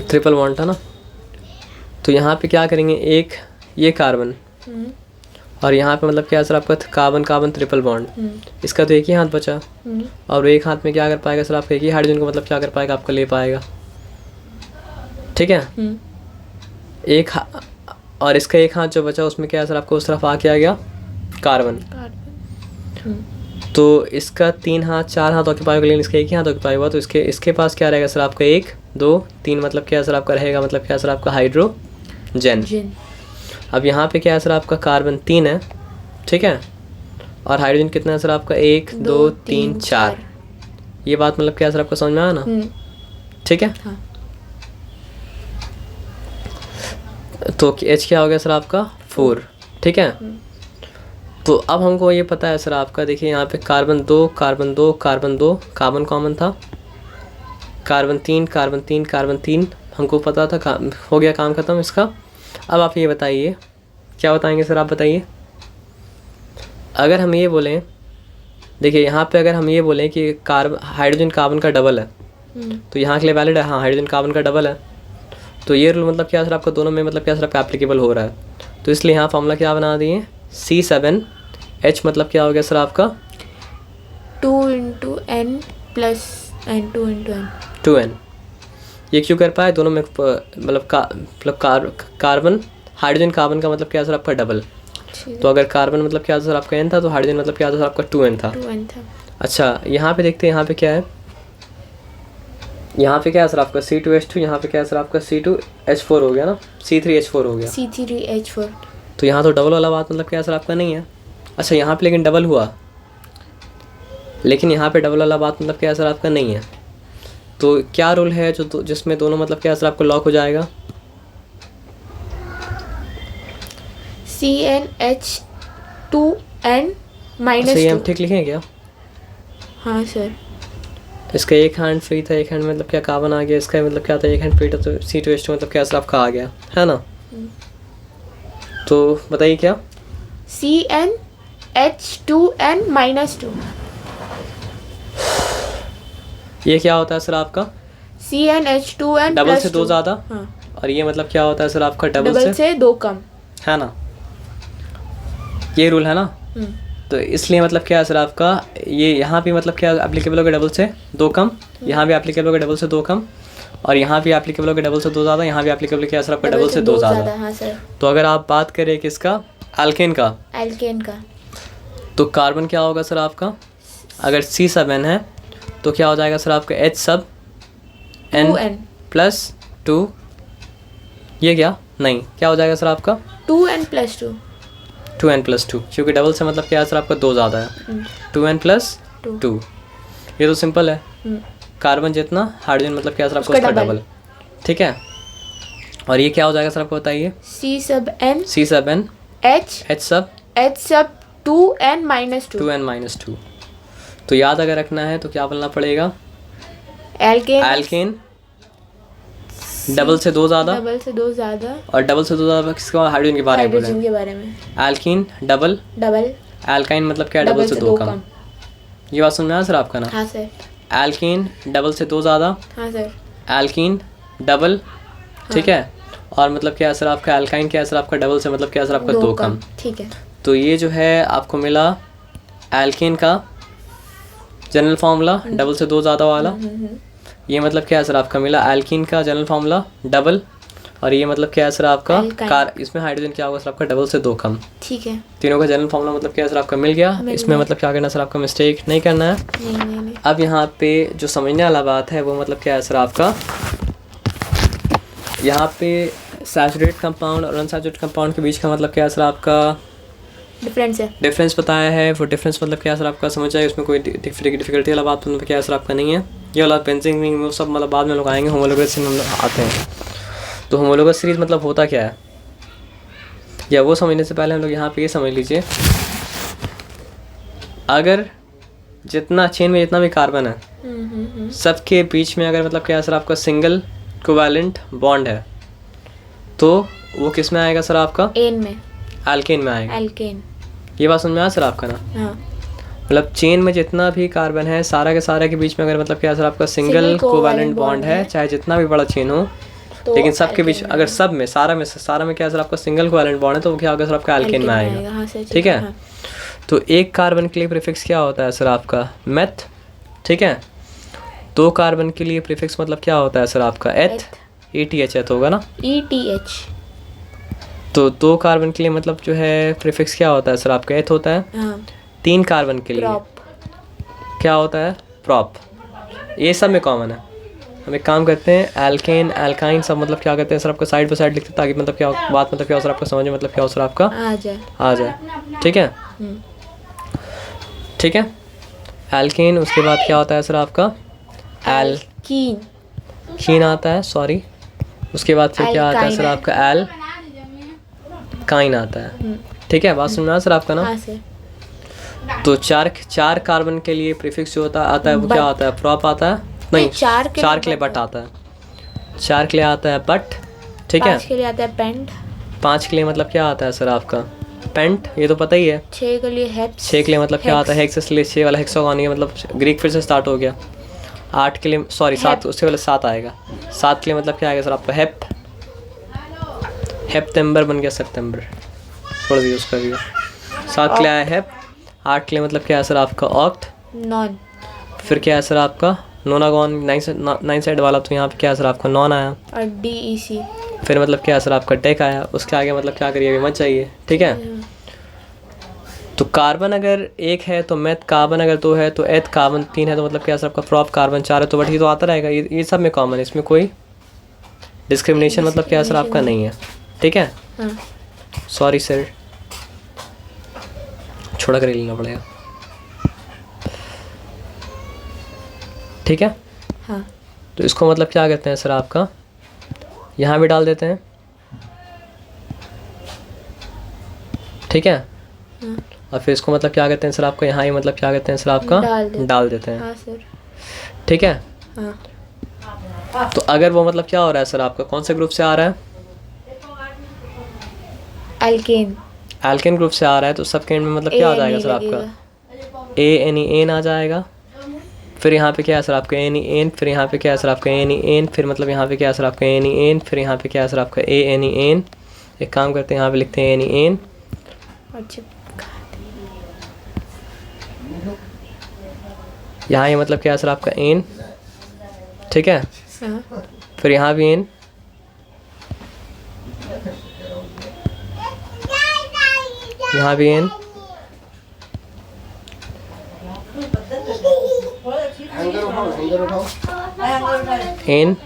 S1: ट्रिपल बॉन्ड था ना, तो यहाँ पे क्या करेंगे, एक ये कार्बन और यहाँ पे मतलब क्या सर आपका कार्बन कार्बन ट्रिपल बॉन्ड, इसका तो एक ही हाथ बचा और एक हाथ में क्या कर पाएगा सर आपका एक ही हाइड्रोजन को मतलब क्या कर पाएगा आपका ले पाएगा, ठीक है। एक और इसका एक हाथ जो बचा उसमें क्या सर आपको उस तरफ आ क्या गया कार्बन। तो इसका 3 हाथ 4 हाथ ऑक्यूपाई होगा लेकिन इसका एक ही हाथ ऑक्यूपाई हुआ, तो इसके पास क्या रहेगा सर आपका 1 2 3 मतलब क्या सर आपका रहेगा मतलब क्या सर आपका हाइड्रोजन। अब यहाँ पे क्या है सर आपका कार्बन 3 है, ठीक है, और हाइड्रोजन कितना है सर आपका 1 2 3 4। ये बात मतलब क्या सर आपको समझ में आया ना, ठीक है।
S2: हाँ।
S1: तो H क्या हो गया सर आपका 4, ठीक है। तो अब हमको ये पता है सर आपका, देखिए यहाँ पे carbon 2 carbon 2 carbon 2 carbon common था, कार्बन 3 कार्बन 3 कार्बन 3 हमको पता था, हो गया काम खत्म इसका। अब आप ये बताइए, क्या बताएंगे सर आप बताइए। अगर हम ये बोलें, देखिए यहाँ पे अगर हम ये बोलें कि हाइड्रोजन कार्बन का डबल है, तो यहाँ के लिए वैलिड है, हाँ हाइड्रोजन कार्बन का डबल है, तो ये रूल मतलब क्या सर आपका दोनों में मतलब क्या सर आपका एप्लीकेबल हो रहा है। तो इसलिए यहाँ फॉर्मूला क्या बना दिए C7H मतलब क्या हो गया सर आपका
S2: 2 × n + n2 × n
S1: 2n। ये क्यों कर पाए, दोनों में मतलब कार्बन हाइड्रोजन कार्बन का मतलब क्या सर आपका डबल, तो अगर कार्बन मतलब क्या सर आपका n था तो हाइड्रोजन मतलब क्या सर आपका 2n था। अच्छा यहाँ पे देखते हैं, यहाँ पे क्या है, यहाँ पे क्या है सर आपका C2H2, यहाँ पे क्या है सर आपका C2H4 हो गया ना, C3H4 हो गया,
S2: C3H4।
S1: तो यहाँ तो डबल वाला बात मतलब क्या सर आपका नहीं है। अच्छा यहाँ पे लेकिन डबल हुआ, लेकिन यहाँ पे डबल वाला बात मतलब क्या सर आपका नहीं है। तो क्या रूल है जो जिसमें दोनों मतलब क्या सर आपको लॉक हो जाएगा,
S2: CnH2n
S1: अच्छा ये हम
S2: -2।
S1: ठीक लिखें क्या,
S2: हाँ सर।
S1: इसका एक हैंड फ्री था, एक हैंड मतलब क्या कार्बन आ गया, इसका मतलब क्या था एक हैंड फ्री था, तो C2H2 मतलब क्या सर आपका आ गया है ना। तो बताइए क्या,
S2: CnH2n -2।
S1: ये क्या होता है सर आपका
S2: CnH2n
S1: डबल
S2: +
S1: से 2 ज़्यादा,
S2: हाँ।
S1: और ये मतलब क्या होता है सर आपका डबल
S2: से 2 कम,
S1: है ना, ये रूल है ना। तो इसलिए मतलब क्या है सर आपका ये यहाँ भी मतलब क्या एप्लीकेबल होगा डबल से 2 कम, यहाँ भी एप्लीकेबल होगा डबल से 2 कम, और यहाँ भी एप्लीकेबल होगा डबल से 2 ज़्यादा, यहाँ भी एप्लीकेबल क्या सर आपका डबल से 2 ज़्यादा।
S2: हाँ सर।
S1: तो अगर आप बात करें किसका, एल्केन का, तो कार्बन क्या होगा सर आपका, अगर C7 है तो क्या हो जाएगा सर आपका H सब n + 2, ये क्या नहीं क्या हो जाएगा सर आपका
S2: 2n + 2,
S1: 2n + 2, क्योंकि डबल से मतलब क्या है सर आपका 2 ज़्यादा है, 2n + 2। ये तो सिंपल है, कार्बन जितना हाइड्रोजन मतलब क्या सर आपका उसका डबल, ठीक है। और ये क्या हो जाएगा सर आपको बताइए,
S2: C7n
S1: H सब
S2: 2n -2,
S1: 2n - 2। तो याद अगर रखना है तो क्या बोलना पड़ेगा, एल्केन डबल से 2 ज़्यादा, और डबल से 2 ज़्यादा किसका, हाइड्रोजन के बारे में, एल्कीन डबल, एल्काइन मतलब क्या डबल से 2 कम। ये बात समझ में आया सर आपका ना।
S2: हाँ सर।
S1: एल्कीन डबल से 2 ज़्यादा,
S2: हाँ सर।
S1: एल्कीन डबल, ठीक है, और मतलब क्या सर आपका एल्काइन क्या सर आपका डबल से मतलब क्या सर आपका 2 कम,
S2: ठीक है।
S1: तो ये जो है आपको मिला एल्कीन का जनरल फार्मूला डबल से 2 ज़्यादा वाला, ये मतलब क्या है सर आपका मिला एल्कीन का जनरल फार्मूला डबल, और ये मतलब क्या है सर आपका इसमें हाइड्रोजन क्या होगा सर आपका डबल से 2 कम,
S2: ठीक है।
S1: तीनों का जनरल फार्मूला मतलब क्या है सर आपका मिल गया। इसमें मतलब क्या करना सर आपका मिस्टेक नहीं करना है।
S2: नहीं।
S1: अब यहाँ पे जो समझने वाला बात है वो मतलब क्या है सर आपका, यहाँ पे सैचुरेटेड कंपाउंड और अनसैचुरेटेड कंपाउंड के बीच का मतलब क्या है सर आपका डिफरेंस बताया है। वो डिफरेंस मतलब क्या सर आपका समझ जाए, उसमें कोई डिफिकल्टी वाला बात मतलब क्या सर आपका नहीं है। ये वाला बेंजीन वो सब मतलब बाद में लोग आएंगे, होमोलोगस सीरीज हम आते हैं। तो होमोलोगस सीरीज मतलब होता क्या है, या वो समझने से पहले हम लोग यहाँ पे ये समझ लीजिए अगर जितना चेन में जितना भी कार्बन है सबके बीच में अगर मतलब क्या सर आपका सिंगल कोवैलेंट बॉन्ड है तो वो किस में आएगा सर आपका?
S2: एन में,
S1: एल्केन में आएगा।
S2: एल्केन।
S1: ये बात समझ में आया सर आपका ना?
S2: हाँ।
S1: मतलब चेन में जितना भी कार्बन है सारा के सारा के बीच में अगर मतलब क्या सर आपका सिंगल कोवैलेंट बॉन्ड है, चाहे जितना भी बड़ा चेन हो,
S2: तो
S1: लेकिन सबके बीच अगर सब में सारा में क्या सर आपका सिंगल कोवैलेंट बॉन्ड है तो वो क्या होगा सर आपका? एल्केन में आएगा।
S2: हाँ,
S1: ठीक है।
S2: हाँ।
S1: तो एक कार्बन के लिए प्रीफिक्स क्या होता है सर आपका? मेथ। ठीक है। दो कार्बन के लिए प्रीफिक्स मतलब क्या होता है सर आपका? एथ। ETH एथ होगा ना?
S2: ETH।
S1: तो दो कार्बन के लिए मतलब जो है प्रीफिक्स क्या होता है सर आपका? एथ होता है।
S2: हाँ।
S1: तीन कार्बन के लिए
S2: प्रॉप।
S1: क्या होता है? प्रॉप। ये सब में कॉमन है। हम एक काम करते हैं, एल्केन एल्काइन सब मतलब क्या करते हैं सर आपका साइड बाय साइड लिखते हैं ताकि मतलब क्या बात मतलब क्या हो सर आपका समझ में मतलब क्या हो सर आपका आ जाए। ठीक है। ठीक है। एल्केन, उसके बाद क्या होता है सर आपका? एल्कीन आता है, सॉरी। उसके बाद फिर क्या आता है सर आपका? एल्काइन आता है। ठीक है, बात सुनना सर आपका ना?
S2: हाँ सर।
S1: तो चार कार्बन के लिए प्रीफिक्स जो आता है वो क्या आता है? प्रॉप आता है। नहीं, चार के लिए बट आता है। चार के लिए आता है बट। ठीक है।
S2: 5 के लिए आता है पेंट।
S1: 5 के लिए मतलब क्या आता है सर आपका? पेंट, ये तो पता ही है।
S2: 6 के लिए हेक्स।
S1: 6 के लिए मतलब क्या आता है? हेक्स। इसलिए 6 वाला हेक्सागोन है, मतलब ग्रीक फिर से स्टार्ट हो गया। 8 के लिए, सॉरी 7, उससे पहले 7 आएगा। 7 के लिए मतलब क्या आएगा सर आपका? हेप्टेम्बर बन गया सितंबर, छोड़ दिया उसका भी। 7 के लिए आया हेप। 8 के लिए मतलब क्या है सर आपका? ऑक्ट।
S2: नॉन।
S1: फिर क्या है सर आपका? नोनागॉन। 9 साइड वाला, तो यहाँ पे क्या है सर आपका? नॉन आया।
S2: और DEC।
S1: फिर मतलब क्या है सर आपका? टेक आया। उसके आगे मतलब क्या करिए अभी मत चाहिए। ठीक है। तो कार्बन अगर 1 है तो मेथ, कार्बन अगर 2 है तो एथ, कार्बन 3 है तो मतलब क्या है सर आपका? प्रॉप, कार्बन 4 है तो बट, ये तो आता रहेगा। ये सब में कॉमन है, इसमें कोई डिस्क्रिमिनेशन मतलब क्या है सर आपका? नहीं है। ठीक है। सॉरी सर, छोड़ा कर लेना पड़ेगा। ठीक है।
S2: हाँ।
S1: तो इसको मतलब क्या कहते हैं सर आपका? यहाँ भी डाल देते हैं। ठीक है। और फिर इसको मतलब क्या कहते हैं सर आपका? यहाँ ही मतलब क्या कहते हैं सर आपका? डाल देते हैं।
S2: हाँ सर।
S1: ठीक है।
S2: हाँ।
S1: तो अगर वो मतलब क्या हो रहा है सर आपका? कौन से ग्रुप से आ रहा है?
S2: एल्केन।
S1: एल्केन ग्रुप से आ रहा है तो सब के एंड में मतलब क्या आ जाएगा सर आपका? ANEN आ जाएगा। फिर यहाँ पे क्या है सर आपका? ANEN। फिर यहाँ पे क्या है सर आपका? ANEN। फिर मतलब यहाँ पे क्या है सर आपका? ANEN। फिर यहाँ पे क्या है सर आपका? ANEN। एक काम करते हैं, यहाँ पे लिखते हैं ANEN। यहाँ ये मतलब क्या है सर आपका? एन। ठीक है। फिर यहाँ भी एन। यहाँ भी एन। एन।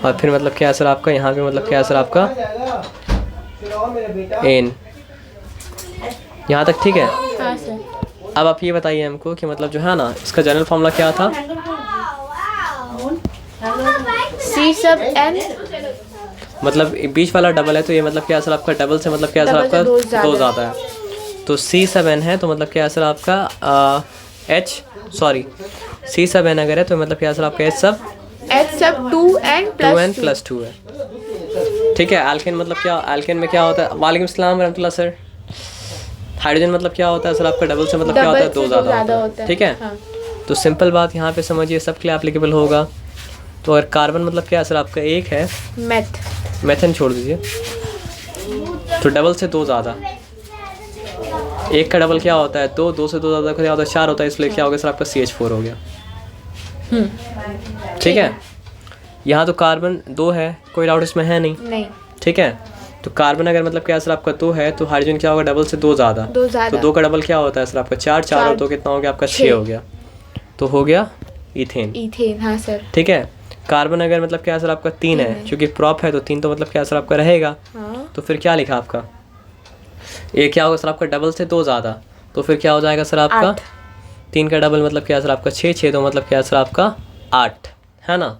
S1: और फिर मतलब क्या है सर आपका? यहाँ पे मतलब क्या है सर आपका? एन। यहाँ तक ठीक है।
S2: हाँ सर।
S1: अब आप ये बताइए हमको कि मतलब जो है ना, इसका जनरल फॉर्मूला क्या था?
S2: C sub n।
S1: मतलब बीच वाला डबल है तो ये मतलब क्या है सर आपका? डबल से मतलब क्या है सर आपका? 2 ज़्यादा है तो C sub n है तो मतलब क्या है सर आपका? C sub n अगर है तो मतलब क्या है सर आपका?
S2: H sub 2n
S1: प्लस 2 है। ठीक है। एल्केन मतलब क्या? एल्केन में क्या होता है? वालेकुम सलाम रहमतुल्लाह सर। हाइड्रोजन मतलब क्या होता है सर आपका? डबल से मतलब क्या होता है? 2 ज़्यादा होता है। ठीक है। हाँ। तो सिंपल बात यहाँ पे समझिए, सब के लिए एप्लीकेबल होगा। तो अगर कार्बन मतलब क्या है सर आपका? 1 है, मेथन छोड़ दीजिए, तो डबल से 2 ज़्यादा। 1 का डबल क्या होता है? 2। 2 से 2 ज़्यादा क्या होता है? 4 होता है। इसलिए क्या हो गया सर आपका? CH4 हो गया। ठीक है। यहाँ तो कार्बन 2 है, कोई डाउट इसमें है नहीं। ठीक है। तो कार्बन अगर मतलब क्या है सर आपका? 2 है तो हाइड्रोजन क्या होगा? डबल से 2 ज़्यादा। तो 2 का डबल क्या होता है सर आपका? 4। 4 और 2 कितना हो गया आपका? 6 हो गया। तो हो गया इथेन। हाँ सर। ठीक है। कार्बन अगर मतलब क्या है सर आपका? 3 है, क्योंकि प्रॉप है तो 3 तो मतलब क्या है सर आपका? रहेगा। तो फिर क्या लिखा आपका? ये क्या होगा सर आपका? डबल से 2 ज़्यादा, तो फिर क्या हो जाएगा सर आपका? 3 का डबल मतलब क्या है सर आपका? 6। 6 तो मतलब क्या है सर आपका? 8 है ना।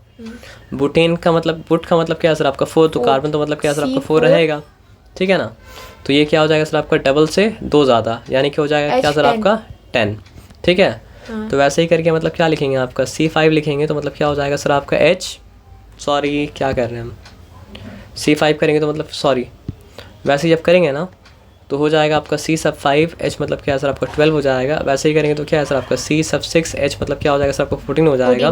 S1: बुटेन का मतलब, बुट का मतलब क्या है सर आपका? 4। तो कार्बन तो मतलब क्या है सर आपका? 4 रहेगा। ठीक है ना। तो ये क्या हो जाएगा सर आपका डबल से 2 ज़्यादा, यानी कि हो जाएगा क्या सर आपका 10, ठीक है। तो वैसे ही करके मतलब क्या लिखेंगे आपका C5 लिखेंगे तो मतलब क्या हो जाएगा सर आपका सॉरी क्या कर रहे हैं हम, C5 करेंगे तो मतलब सॉरी वैसे ही जब करेंगे ना तो हो जाएगा आपका C5 H मतलब क्या है सर आपका 12 हो जाएगा। वैसे ही करेंगे तो क्या है सर आपका C6 H मतलब क्या हो जाएगा सर आपका 14 हो जाएगा।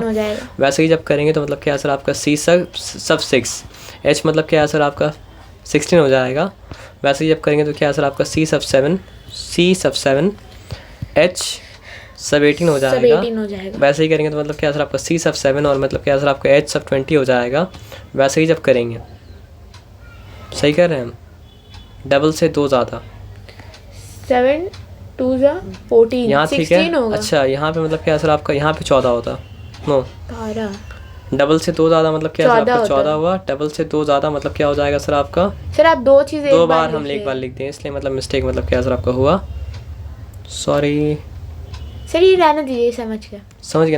S1: वैसे ही जब करेंगे तो मतलब क्या है सर आपका C6 H मतलब क्या है सर आपका 16 हो जाएगा। वैसे ही जब करेंगे तो क्या है सर आपका C7 H 18 हो जाएगा। वैसे ही करेंगे तो मतलब क्या है सर आपका C7 और मतलब क्या है सर आपका H 20 हो जाएगा। वैसे ही जब करेंगे, सही कर रहे हैं हम, डबल से 2 ज़्यादा,
S2: 7 2 14
S1: यहाँ ठीक है।
S2: होगा।
S1: अच्छा यहाँ पे मतलब क्या है सर आपका, यहाँ पे 14 होता, नो
S2: 12,
S1: डबल से 2 ज़्यादा मतलब क्या है सर आपका 14
S2: होता।
S1: हुआ। डबल से 2 ज़्यादा मतलब क्या हो जाएगा सर आपका,
S2: सर आप 2 चीज़ें
S1: 2 बार हम एक बार लिख दें इसलिए मतलब मिस्टेक मतलब क्या है सर आपका हुआ, सॉरी
S2: सर ये रहने दीजिए, समझ गया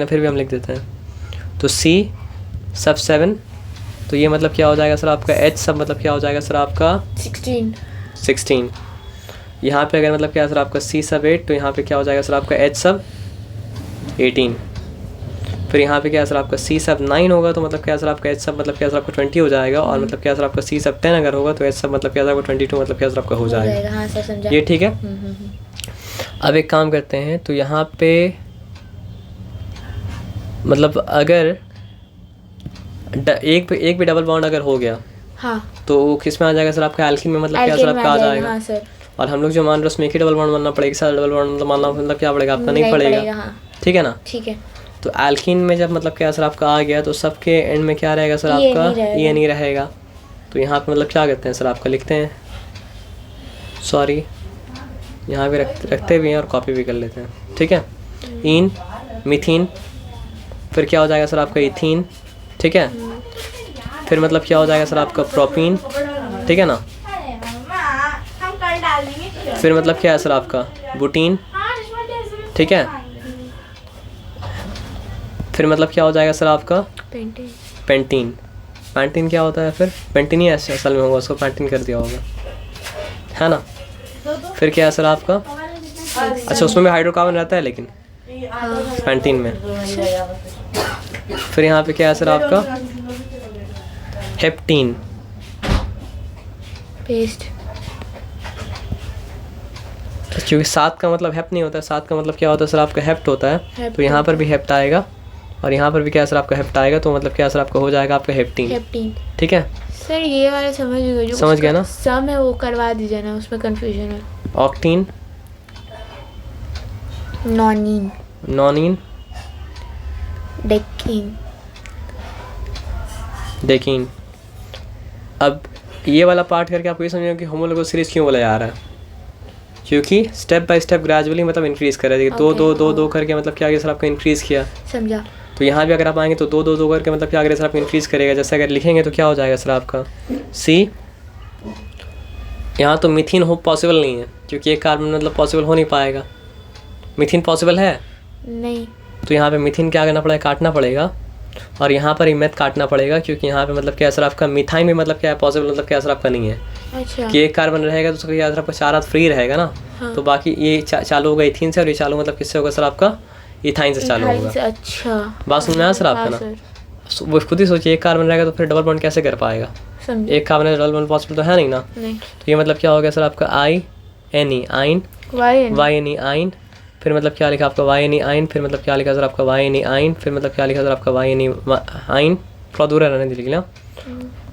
S1: ना, फिर भी हम लिख देते हैं। तो C7 तो ये मतलब क्या हो जाएगा सर आपका H सब मतलब क्या हो जाएगा सर आपका 16। यहाँ पे अगर मतलब क्या है सर आपका C8 तो यहाँ पे क्या हो जाएगा सर आपका H सब 18। फिर यहाँ पे क्या है सर आपका C9 होगा तो मतलब क्या है सर आपका H सब मतलब क्या है सर आपका 20 हो जाएगा। और मतलब क्या है सर आपका C10 अगर होगा तो H सब मतलब क्या है सर आपका 22 मतलब क्या है सर आपका हो जाएगा।
S2: हाँ सर समझा।
S1: ये ठीक है। अब एक काम करते हैं, तो यहाँ पे मतलब अगर एक भी डबल बॉन्ड अगर हो गया तो वो किस में आ जाएगा सर आपका एल्किन में मतलब क्या सर आपका आ जाएगा।
S2: हाँ सर।
S1: और हम लोग जो मान रहे हैं उसमें एक ही डबल बॉन्ड बनना पड़ेगा, सारा डबल बॉन्ड मतलब मानना मतलब क्या पड़ेगा आपका नहीं पड़ेगा। ठीक है ना।
S2: ठीक है।
S1: तो एल्किन में जब मतलब क्या सर आपका आ गया तो सबके एंड में क्या रहेगा सर आपका ये नहीं रहेगा। तो यहाँ पे मतलब क्या करते हैं सर आपका लिखते हैं, सॉरी यहाँ पे रखते भी हैं और कॉपी भी कर लेते हैं। ठीक है। इन मीथीन, फिर क्या हो जाएगा सर आपका इथीन। ठीक है। फिर मतलब क्या हो जाएगा सर आपका प्रोपीन। ठीक है ना। फिर मतलब क्या है सर आपका बुटीन। ठीक है। फिर मतलब क्या हो जाएगा सर आपका पेंटीन। पेंटीन क्या होता है फिर, पेंटीन ही असल में होगा, उसको पेंटीन कर दिया होगा, है ना। फिर क्या है सर आपका, अच्छा उसमें भी हाइड्रोकार्बन रहता है लेकिन पेंटीन में। फिर यहाँ पे क्या है सर आपका हेप्टीन।
S2: पेस्ट।
S1: क्योंकि 7 का मतलब हेप्ट नहीं होता है, 7 का मतलब क्या होता है सर आपका हेप्ट होता है। तो यहाँ पर भी हेप्ट आएगा और यहाँ पर भी क्या सर आपका हेप्ट आएगा, तो मतलब क्या सर आपका हो जाएगा आपका हेप्टीन। ठीक है
S2: सर। ये वाला समझ गया ना, सम है वो करवा दीजिए ना, उसमें कंफ्यूजन है।
S1: ऑक्टीन, नॉनीन, डेकीन। अब ये वाला पार्ट करके आपको ये समझिए कि होमोलोगस सीरीज क्यों बोला जा रहा है, क्योंकि स्टेप बाय स्टेप ग्रेजुअली मतलब इंक्रीज कर रहे हैं। दो करके मतलब क्या सर आपका इंक्रीज किया,
S2: समझा।
S1: तो यहाँ भी अगर आप आएंगे तो दो करके मतलब क्या करें सर आपको इंक्रीज करेगा। जैसे अगर लिखेंगे तो क्या हो जाएगा सर आपका सी, यहाँ तो मीथीन हो पॉसिबल नहीं है क्योंकि एक कार्बन मतलब पॉसिबल हो नहीं पाएगा। मीथीन पॉसिबल है
S2: नहीं,
S1: तो यहाँ पे मीथीन क्या करना पड़ेगा, काटना पड़ेगा। और यहाँ पर ही मेथ काटना पड़ेगा क्योंकि यहाँ पे मतलब क्या सर आपका मिथाइन भी मतलब क्या है पॉसिबल मतलब क्या सर आपका नहीं है।
S2: अच्छा।
S1: कि एक कार्बन रहेगा तो उसका क्या सर आपका 4 हाथ फ्री रहेगा ना। हाँ। तो बाकी ये चालू होगा इथीन से और ये चालू मतलब किससे होगा सर आपका इथाइन से चालू होगा।
S2: अच्छा,
S1: बात समझ में आया सर आपका ना। वो खुद ही सोचिए एक कार्बन रहेगा तो फिर डबल बॉन्ड कैसे कर पाएगा, एक कार्बन है डबल बॉन्ड पॉसिबल तो है नहीं ना। तो ये मतलब क्या हो गया सर आपका आई एन ई आइन, वाई एन ई आइन। फिर मतलब क्या लिखा आपका वाई एन ई आइन। फिर मतलब क्या लिखा सर आपका वाई एन ई आइन। फिर मतलब क्या लिखा सर आपका वाई एन ई आइन, थोड़ा दूर रहने दीजिए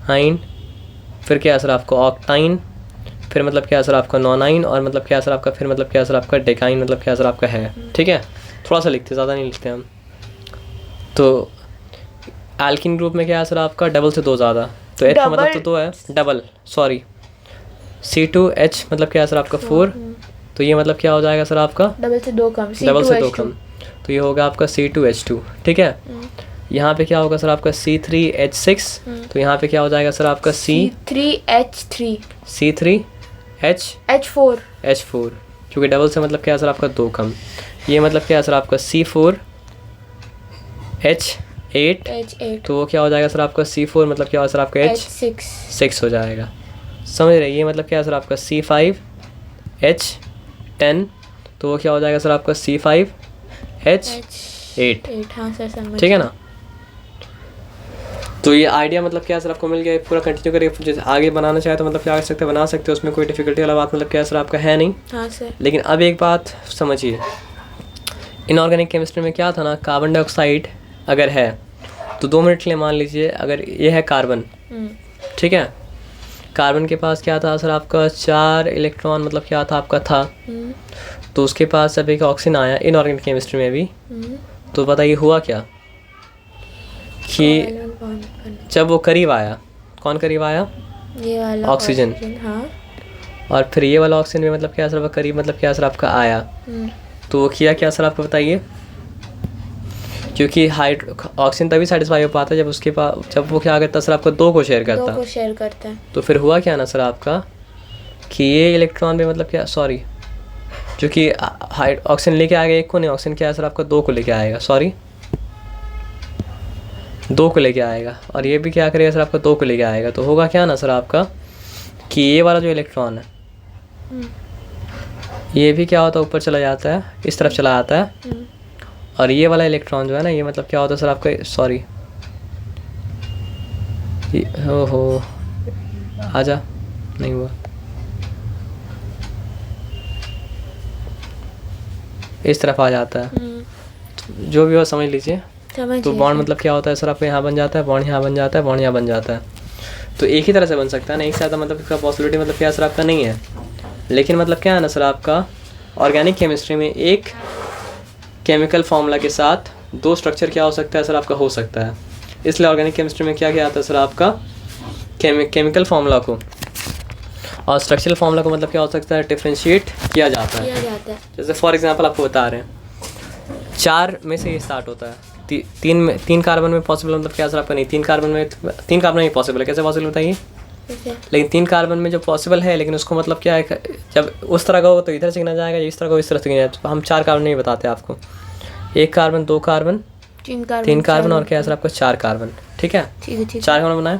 S1: आइन। फिर क्या है सर आपका ऑक्टाइन। फिर मतलब क्या है सर आपका नॉनाइन। और मतलब क्या है सर आपका फिर मतलब क्या है सर आपका डेकाइन मतलब क्या है सर आपका है। ठीक है, थोड़ा सा लिखते, ज़्यादा नहीं लिखते हम। तो एल्किन ग्रुप में क्या है सर आपका डबल से 2 ज़्यादा, तो एच का मतलब तो 2 है, डबल सॉरी C2H मतलब क्या है सर आपका 4। तो ये मतलब क्या हो जाएगा सर आपका
S2: डबल से 2 कम,
S1: तो ये होगा आपका C2H2। ठीक है। यहाँ पे क्या होगा सर आपका C3H6। तो यहाँ पे क्या हो जाएगा सर आपका C3H4 क्योंकि डबल से मतलब क्या है सर आपका 2 कम। ये मतलब क्या है सर आपका C4H8। तो वो क्या हो जाएगा सर आपका C4 मतलब क्या होगा सर आपका H6 हो जाएगा। समझ रहे, ये मतलब क्या है सर आपका C5H10, तो वो क्या हो जाएगा सर आपका C5H8।
S2: 8, हाँ सर समझ।
S1: ठीक है ना। तो ये आइडिया मतलब क्या है सर आपको मिल गया, पूरा कंटिन्यू करिए, जैसे आगे बनाना चाहे तो मतलब क्या कर सकते हैं, बना सकते हो, उसमें कोई डिफिकल्टी वाला बात मतलब क्या है सर आपका है नहीं।
S2: हाँ सर।
S1: लेकिन अब एक बात समझिए, इनऑर्गेनिक केमिस्ट्री में क्या था ना, कार्बन डाइऑक्साइड अगर है तो 2 मिनट के लिए मान लीजिए अगर ये है कार्बन, ठीक है, कार्बन के पास क्या था सर आपका 4 इलेक्ट्रॉन मतलब क्या था आपका था, तो उसके पास जब एक ऑक्सीजन आया इनऑर्गेनिक केमिस्ट्री में भी, तो बताइए हुआ क्या कि जब वो करीब आया, कौन करीब आया,
S2: ये वाला
S1: ऑक्सीजन,
S2: हाँ,
S1: और फिर ये वाला ऑक्सीजन भी मतलब क्या सर आपका करीब मतलब क्या सर आपका आया, तो वो किया क्या सर आपको बताइए, क्योंकि ऑक्सीजन तभी सेटिस्फाई हो पाता है जब उसके पास, जब वो क्या करता सर आपका 2 को शेयर करता,
S2: 2 को शेयर करता है। तो
S1: फिर हुआ क्या ना सर आपका कि ये इलेक्ट्रॉन भी मतलब क्या, सॉरी, क्योंकि ऑक्सीजन लेके आएगा 1 को नहीं, ऑक्सीजन क्या है सर आपका 2 को लेके आएगा, सॉरी 2 को लेके आएगा, और ये भी क्या करेगा सर आपका 2 को लेके आएगा, तो होगा क्या ना सर आपका कि ये वाला जो इलेक्ट्रॉन है ये भी क्या होता है ऊपर चला जाता है, इस तरफ चला जाता है, और ये वाला इलेक्ट्रॉन जो है ना ये मतलब क्या होता है सर आपका, सॉरी हो आजा, नहीं हुआ, इस तरफ आ जाता है, जो भी हो समझ लीजिए। तो बॉन्ड मतलब क्या होता है सर आपका, यहाँ बन जाता है बॉन्ड, यहाँ बन जाता है बॉन्ड, यहाँ बन जाता है, तो एक ही तरह से बन सकता है ना, एक से ज़्यादा मतलब इसका पॉसिबिलिटी मतलब क्या सर आपका नहीं है। लेकिन मतलब क्या है ना सर आपका, ऑर्गेनिक केमिस्ट्री में एक केमिकल फार्मूला के साथ 2 स्ट्रक्चर क्या हो सकता है सर आपका, हो सकता है, इसलिए ऑर्गेनिक केमिस्ट्री में क्या क्या आता है सर आपका, केमिकल फार्मूला को और स्ट्रक्चरल फार्मूला को मतलब क्या हो सकता है, डिफरेंशिएट किया जाता है। जैसे फॉर एग्जांपल आपको बता रहे हैं 4 में से ये स्टार्ट होता है, 3 कार्बन में पॉसिबल मतलब क्या सर आपका नहीं, 3 कार्बन में नहीं पॉसिबल है, कैसे पॉसिबल बताइए, लेकिन 3 कार्बन में जो पॉसिबल है, लेकिन उसको मतलब क्या है, जब उस तरह का हो तो इधर से गिना जाएगा, इस तरह का इस तरह से गिना जाएगा, तो हम 4 कार्बन नहीं बताते आपको, 1 कार्बन 2 कार्बन 3 कार्बन और क्या सर आपका 4 कार्बन, ठीक है, 4 कार्बन बनाए।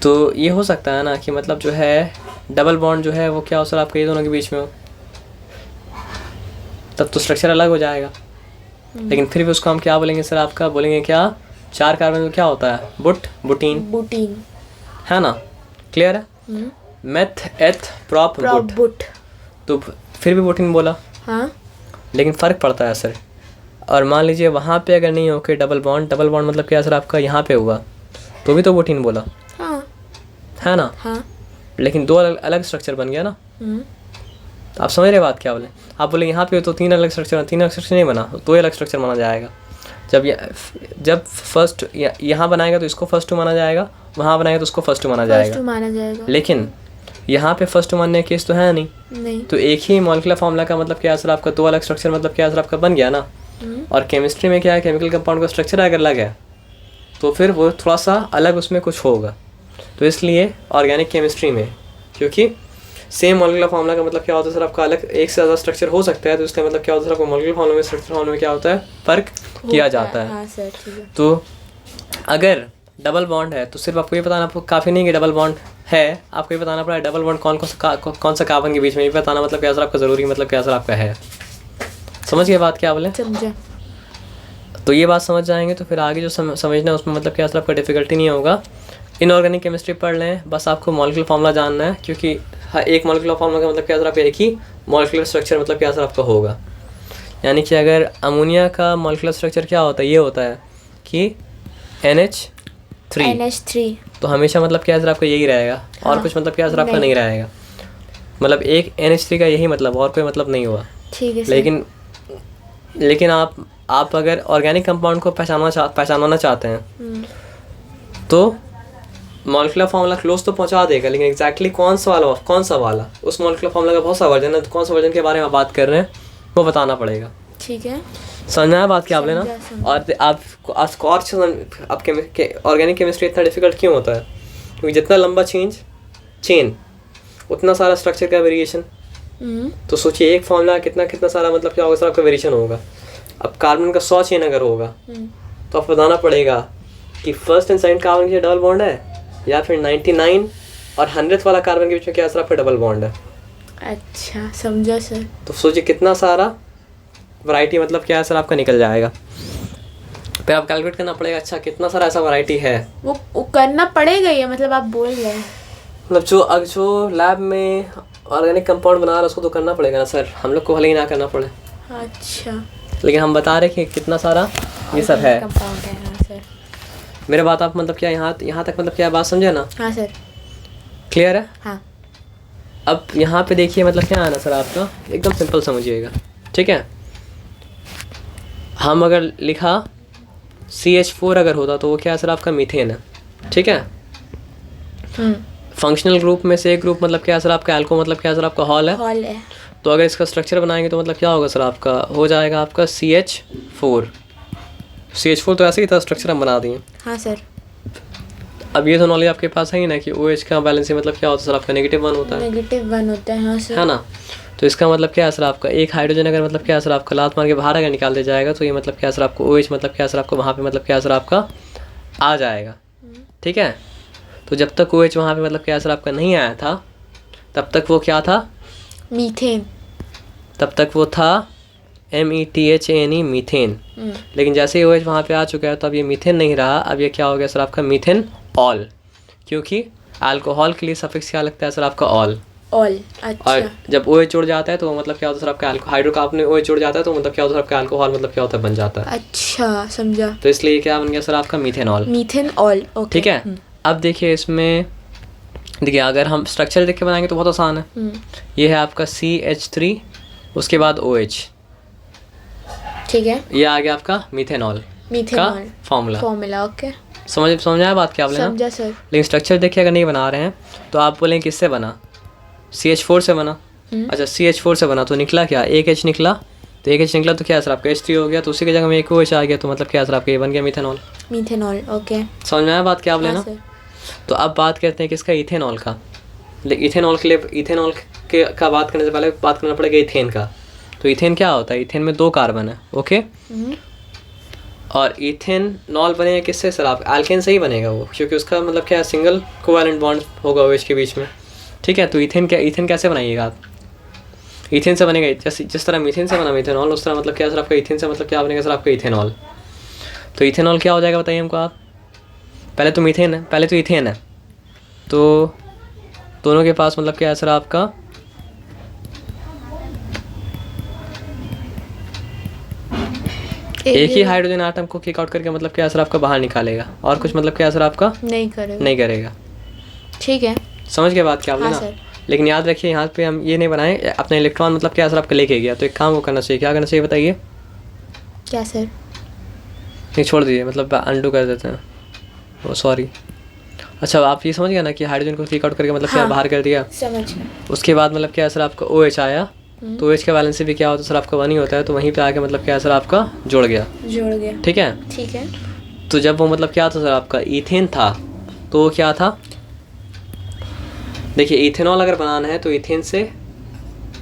S1: तो ये हो सकता है ना कि मतलब जो है डबल बॉन्ड जो है वो क्या हो सर आपका ये दोनों के बीच में हो, तब तो स्ट्रक्चर अलग हो जाएगा, लेकिन फिर भी उसको हम क्या बोलेंगे सर आपका, बोलेंगे क्या 4 कार्बन में क्या होता है, बुटीन है ना, क्लियर है, मेथ एथ प्रॉप बुट, तो फिर भी बुटीन बोला,
S2: हाँ,
S1: लेकिन फ़र्क पड़ता है सर। और मान लीजिए वहाँ पे अगर नहीं हो के डबल बॉन्ड मतलब क्या सर आपका यहाँ पे हुआ, तो भी तो बुटीन बोला,
S2: हाँ,
S1: है ना,
S2: हाँ,
S1: लेकिन 2 अलग स्ट्रक्चर बन गया ना। आप समझ रहे बात क्या बोले, आप बोले यहाँ पे तो 3 अलग स्ट्रक्चर, 3 अलग स्ट्रक्चर नहीं बना, 2 अलग स्ट्रक्चर माना जाएगा। जब फर्स्ट यहाँ बनाएगा तो इसको फर्स्ट 2 माना जाएगा, वहाँ बनाएगा तो उसको फर्स्ट 2 माना जाएगा, लेकिन यहाँ पे फर्स्ट 2 मानने केस तो है नहीं। तो एक ही मॉलिक्यूलर फार्मूला का मतलब क्या सर आपका 2 अलग स्ट्रक्चर मतलब क्या सर आपका बन गया ना। और केमिस्ट्री में क्या है, केमिकल कंपाउंड का स्ट्रक्चर अगर अलग है तो फिर वो थोड़ा सा अलग उसमें कुछ होगा। तो इसलिए ऑर्गेनिक केमिस्ट्री में क्योंकि सेम मॉलिक्यूलर फार्मूला का मतलब क्या होता है सर आपका अलग एक से ज़्यादा स्ट्रक्चर हो सकता है, तो इसका मतलब क्या होता है सर आपको मॉलिक्यूलर फार्मूला में स्ट्रक्चर फार्मूला में क्या होता है फ़र्क किया जाता है।
S2: हाँ सर, ठीक है।
S1: तो अगर डबल बॉन्ड है तो सिर्फ आपको ये बताना काफ़ी नहीं कि डबल बॉन्ड है, आपको ये बताना पड़ा है डबल बॉन्ड कौन सा कार्बन के बीच में, ये बताना मतलब क्या सर आपका ज़रूरी मतलब क्या सर आपका है। समझ गए बात क्या बोले?
S2: समझा।
S1: तो ये बात समझ जाएंगे तो फिर आगे जो समझना है उसमें मतलब क्या सर आपका डिफ़िकल्टी नहीं होगा। इनऑर्गेनिक केमिस्ट्री पढ़ लें, बस आपको मॉलिक्यूलर फार्मूला जानना है, क्योंकि एक मॉलिक्यूलर फार्मूला का मतलब क्या सर आपका एक ही मॉलिक्यूलर स्ट्रक्चर मतलब क्या सर आपका होगा। यानी कि अगर अमोनिया का मॉलिक्यूलर स्ट्रक्चर क्या होता है, ये होता है कि NH3 तो हमेशा मतलब क्या सर आपका यही रहेगा और कुछ मतलब क्या सर आपका नहीं रहेगा। मतलब एक NH3 का यही मतलब और कोई मतलब नहीं हुआ।
S2: ठीक है।
S1: लेकिन आप अगर ऑर्गेनिक कंपाउंड को पहचानना चाहते हैं तो मॉलिक्यूलर फार्मूला क्लोज तो पहुंचा देगा, लेकिन एग्जैक्टली कौन सा वाला उस मॉलिक्यूलर फार्मूला का बहुत सा वर्जन है, तो कौन सा वर्जन के बारे में बात कर रहे हैं वो बताना पड़ेगा।
S2: ठीक है,
S1: समझना है बात क्या आप लेना। और आपको और ऑर्गेनिक केमिस्ट्री इतना डिफिकल्ट क्यों होता है, क्योंकि जितना लंबा चेन उतना सारा स्ट्रक्चर का वेरिएशन। तो सोचिए एक फार्मूला कितना सारा मतलब क्या होगा सर आपका वेरिएशन होगा। अब कार्बन का 100 चेन अगर होगा तो आप बताना पड़ेगा कि फर्स्ट एंड सेकंड कार्बन के डबल बॉन्ड है या फिर 99 और 100th वाला कार्बन के बीच में क्या सर आपका डबल बॉन्ड है।
S2: अच्छा समझा सर।
S1: तो सोचिए कितना सारा वैरायटी मतलब क्या है सर आपका निकल जाएगा। फिर आप कैलकुलेट करना पड़ेगा, अच्छा कितना सारा ऐसा वैरायटी है।
S2: वो करना पड़ेगा ये, मतलब आप बोल रहे हैं
S1: मतलब जो लैब में ऑर्गेनिक कंपाउंड बना रहा है उसको तो करना पड़ेगा ना सर, हम लोग को भले ही ना करना पड़े।
S2: अच्छा
S1: लेकिन हम बता रहे कि कितना सारा ये सब है।
S2: कंपाउंड है। हाँ सर।
S1: मेरे बात आप मतलब क्या यहाँ तक मतलब क्या बात समझे ना।
S2: हाँ सर।
S1: क्लियर है।
S2: हाँ।
S1: अब यहाँ पे देखिए मतलब क्या है ना सर आपका, एकदम सिंपल समझिएगा, ठीक है। हम अगर लिखा CH4 अगर होता तो वो क्या है सर आपका मीथेन है, ठीक है। फंक्शनल ग्रुप में से एक ग्रुप मतलब क्या है सर आपका एल्को, मतलब क्या है सर आपका हॉल है। तो अगर इसका स्ट्रक्चर बनाएंगे तो मतलब क्या होगा सर आपका, हो जाएगा आपका CH4। CH4 तो ऐसे ही था, स्ट्रक्चर हम बना दिए।
S2: हाँ सर।
S1: अब ये तो नॉलेज आपके पास है ही ना कि OH का बैलेंस मतलब क्या होता है सर आपका -1 होता है।
S2: -1 होता है। हाँ सर। है
S1: ना। तो इसका मतलब क्या है सर आपका, एक हाइड्रोजन अगर मतलब क्या है सर आपका लात मार के बाहर अगर निकाल दिया जाएगा तो ये मतलब क्या है सर आपको OH मतलब क्या है सर आपको वहाँ पे मतलब क्या है सर आपका आ जाएगा, ठीक है। तो जब तक OH वहाँ पे मतलब क्या है सर आपका नहीं आया था तब तक वो क्या था,
S2: मीथेन।
S1: तब तक वो था METHANE मीथेन। लेकिन जैसे ही OH वहाँ पे आ चुका है तो अब ये मीथेन नहीं रहा, अब ये क्या हो गया सर आपका मीथेन ऑल, क्योंकि अल्कोहल के लिए सफिक्स क्या लगता है सर आपका ऑल। अच्छा। और जब OH जुड़ जाता है तो मतलब क्या होता है सर आपका हाइड्रोकार्बन में OH जुड़ जाता है तो मतलब क्या होता है सर आपका अल्कोहल मतलब क्या होता है बन जाता है।
S2: अच्छा समझा।
S1: तो इसलिए क्या बन गया सर आपका मीथेनॉल।
S2: ओके।
S1: ठीक है। अब देखिए इसमें देखिए अगर हम स्ट्रक्चर देख के बनाएंगे तो बहुत आसान है। ये है आपका CH3 उसके बाद OH,
S2: ठीक है।
S1: ये आ गया आपका मीथेनॉल का फॉर्मूला।
S2: ओके।
S1: समझाया बात क्या आपने।
S2: समझा सर।
S1: लेकिन स्ट्रक्चर देखिए अगर नहीं बना रहे हैं तो आप बोलेंगे किससे बना, CH4 से बना। अच्छा CH4 से बना तो निकला क्या, एक H निकला, तो एक H निकला तो क्या है सर आपका H3 हो गया, तो उसी की जगह में एक OH आ गया तो मतलब क्या है सर आपका ये बन गया मीथेनॉल।
S2: ओके।
S1: समझ में आया बात क्या आप लेना। तो अब बात करते हैं किसका, इथेनॉल का। लेकिन इथेनॉल के लिए इथेनॉल के का बात करने से पहले बात करना पड़ेगा इथेन का। तो इथेन क्या होता है, इथेन में 2 कार्बन है। ओके। और इथेनॉल बनेगा किससे सर आप, एल्केन से ही बनेगा वो, क्योंकि उसका मतलब क्या है सिंगल कोवैलेंट बॉन्ड होगा OH के बीच में। ठीक है। तो इथेन कैसे बनाइएगा आप, इथेन से बनेगा, जिस तरह मीथेन से बना मीथेनॉल उस तरह मतलब क्या सर आपका इथेन से मतलब क्या बनेगा सर आपका इथेनॉल। तो इथेनॉल क्या हो जाएगा बताइए हमको आप। पहले तो मीथेन है, पहले तो इथेन है, तो दोनों के पास मतलब क्या है सर आपका एक ही हाइड्रोजन आटम को किक आउट करके मतलब क्या सर आपका बाहर निकालेगा, और कुछ मतलब क्या सर आपका नहीं करेगा। ठीक है। समझ के बात क्या आपने ना। लेकिन याद रखिए यहाँ पे हम ये नहीं बनाए अपना इलेक्ट्रॉन मतलब क्या सर आपका लेके गया, तो एक काम वो करना चाहिए, क्या करना चाहिए बताइए।
S2: क्या सर।
S1: नहीं छोड़ दीजिए, मतलब अनडू कर देते हैं, ओ सॉरी। अच्छा आप ये समझ गया ना कि हाइड्रोजन को किक आउट करके मतलब क्या बाहर कर दिया।
S2: समझ गया।
S1: उसके बाद मतलब क्या सर आपका OH आया, तो OH का बैलेंस से भी क्या होता है सर आपका 1 ही होता है, तो वहीं पे आके मतलब क्या सर आपका जुड़ गया। ठीक है। तो जब वो मतलब क्या था सर आपका इथेन था, तो वो क्या था, देखिए इथेनॉल अगर बनाना है तो इथेन से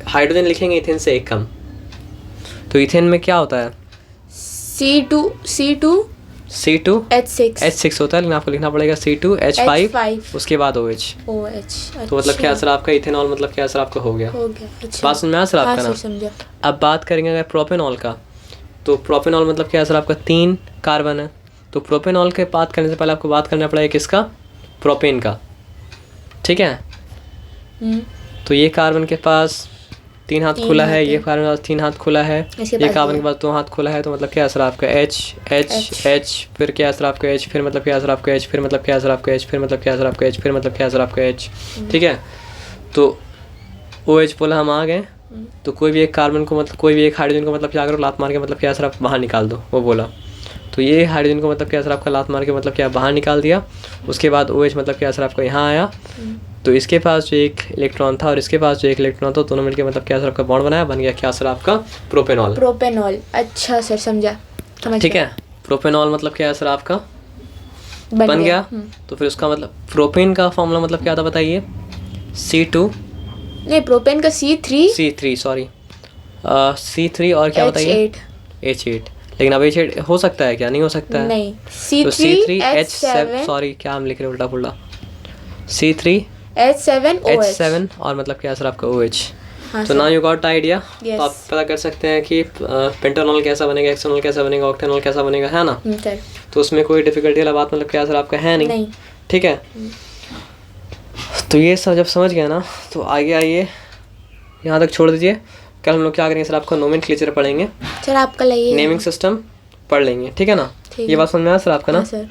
S1: हाइड्रोजन लिखेंगे इथेन से एक कम, तो इथेन में क्या होता है C2H6 होता है, लेकिन आपको लिखना पड़ेगा C2H5 उसके बाद OH। तो मतलब क्या सर आपका इथेनॉल मतलब क्या सर आपका हो गया। अच्छा। बात समझ में आया सर आपका ना। अब बात करेंगे अगर प्रोपेनॉल का, तो प्रोपेनॉल मतलब क्या सर आपका 3 कार्बन है, तो प्रोपेनॉल के बात करने से पहले आपको बात करना पड़ेगा किसका, प्रोपेन का। ठीक है। तो ये कार्बन के पास 3 हाथ खुला है, ये कार्बन के पास 3 हाथ खुला है, ये कार्बन के पास 2 हाथ खुला है, तो मतलब क्या सर आपका H फिर क्या सर आपका H, फिर मतलब क्या सर आपका H, फिर मतलब क्या सर आपका H, फिर मतलब क्या सर आपका H, फिर मतलब क्या सर आपका H। ठीक है। तो OH बोला हम आ गए, तो कोई भी एक कार्बन को मतलब कोई भी एक हाइड्रोजन को मतलब क्या करो लात मार के मतलब क्या सर आप बाहर निकाल दो, वो बोला। तो ये हाइड्रोजन को मतलब क्या सर आपका लात मार के मतलब क्या बाहर निकाल दिया। उसके बाद OH मतलब क्या सर आपका यहाँ आया, तो इसके पास जो एक इलेक्ट्रॉन था और इसके पास जो एक इलेक्ट्रॉन था, दोनों मिलकर मतलब क्या सर आपका बॉन्ड बनाया, बन गया क्या सर आपका प्रोपेनॉल। अच्छा सर समझा। ठीक है। प्रोपेनॉल मतलब क्या है सर आपका बन गया। तो फिर उसका मतलब प्रोपेन का फॉर्मूला मतलब क्या था बताइए, नहीं
S2: प्रोपेन का C3
S1: सॉरी C3 और क्या बताइए H8। लेकिन अब H8 हो सकता है क्या, नहीं हो सकता है। नहीं। तो C3H7 सॉरी क्या हम लिख रहे हैं उल्टा पुल्टा,
S2: H7OH।
S1: H7 और मतलब क्या सर आपका OH।
S2: हाँ
S1: तो
S2: sir.
S1: Now you got idea.
S2: Yes.
S1: तो आप पता कर सकते हैं कि पेंटानॉल कैसा बनेगा, हेक्सानॉल कैसा बनेगा, ऑक्टेनॉल कैसा बनेगा, है ना।
S2: सर।
S1: तो उसमें कोई डिफिकल्टी वाला बात मतलब क्या सर आपका है नहीं। ठीक है। तो ये सब जब समझ गए ना तो आगे आइए, यहाँ तक छोड़ दीजिए। कल हम लोग क्या करेंगे सर, आपको नोमेनक्लेचर पढ़ेंगे,
S2: सर आपका लगे
S1: नेमिंग सिस्टम पढ़ लेंगे, ठीक है ना।
S2: ठीक
S1: ये
S2: है।
S1: बात समझ में आया सर आपका ना।
S2: हाँ सर।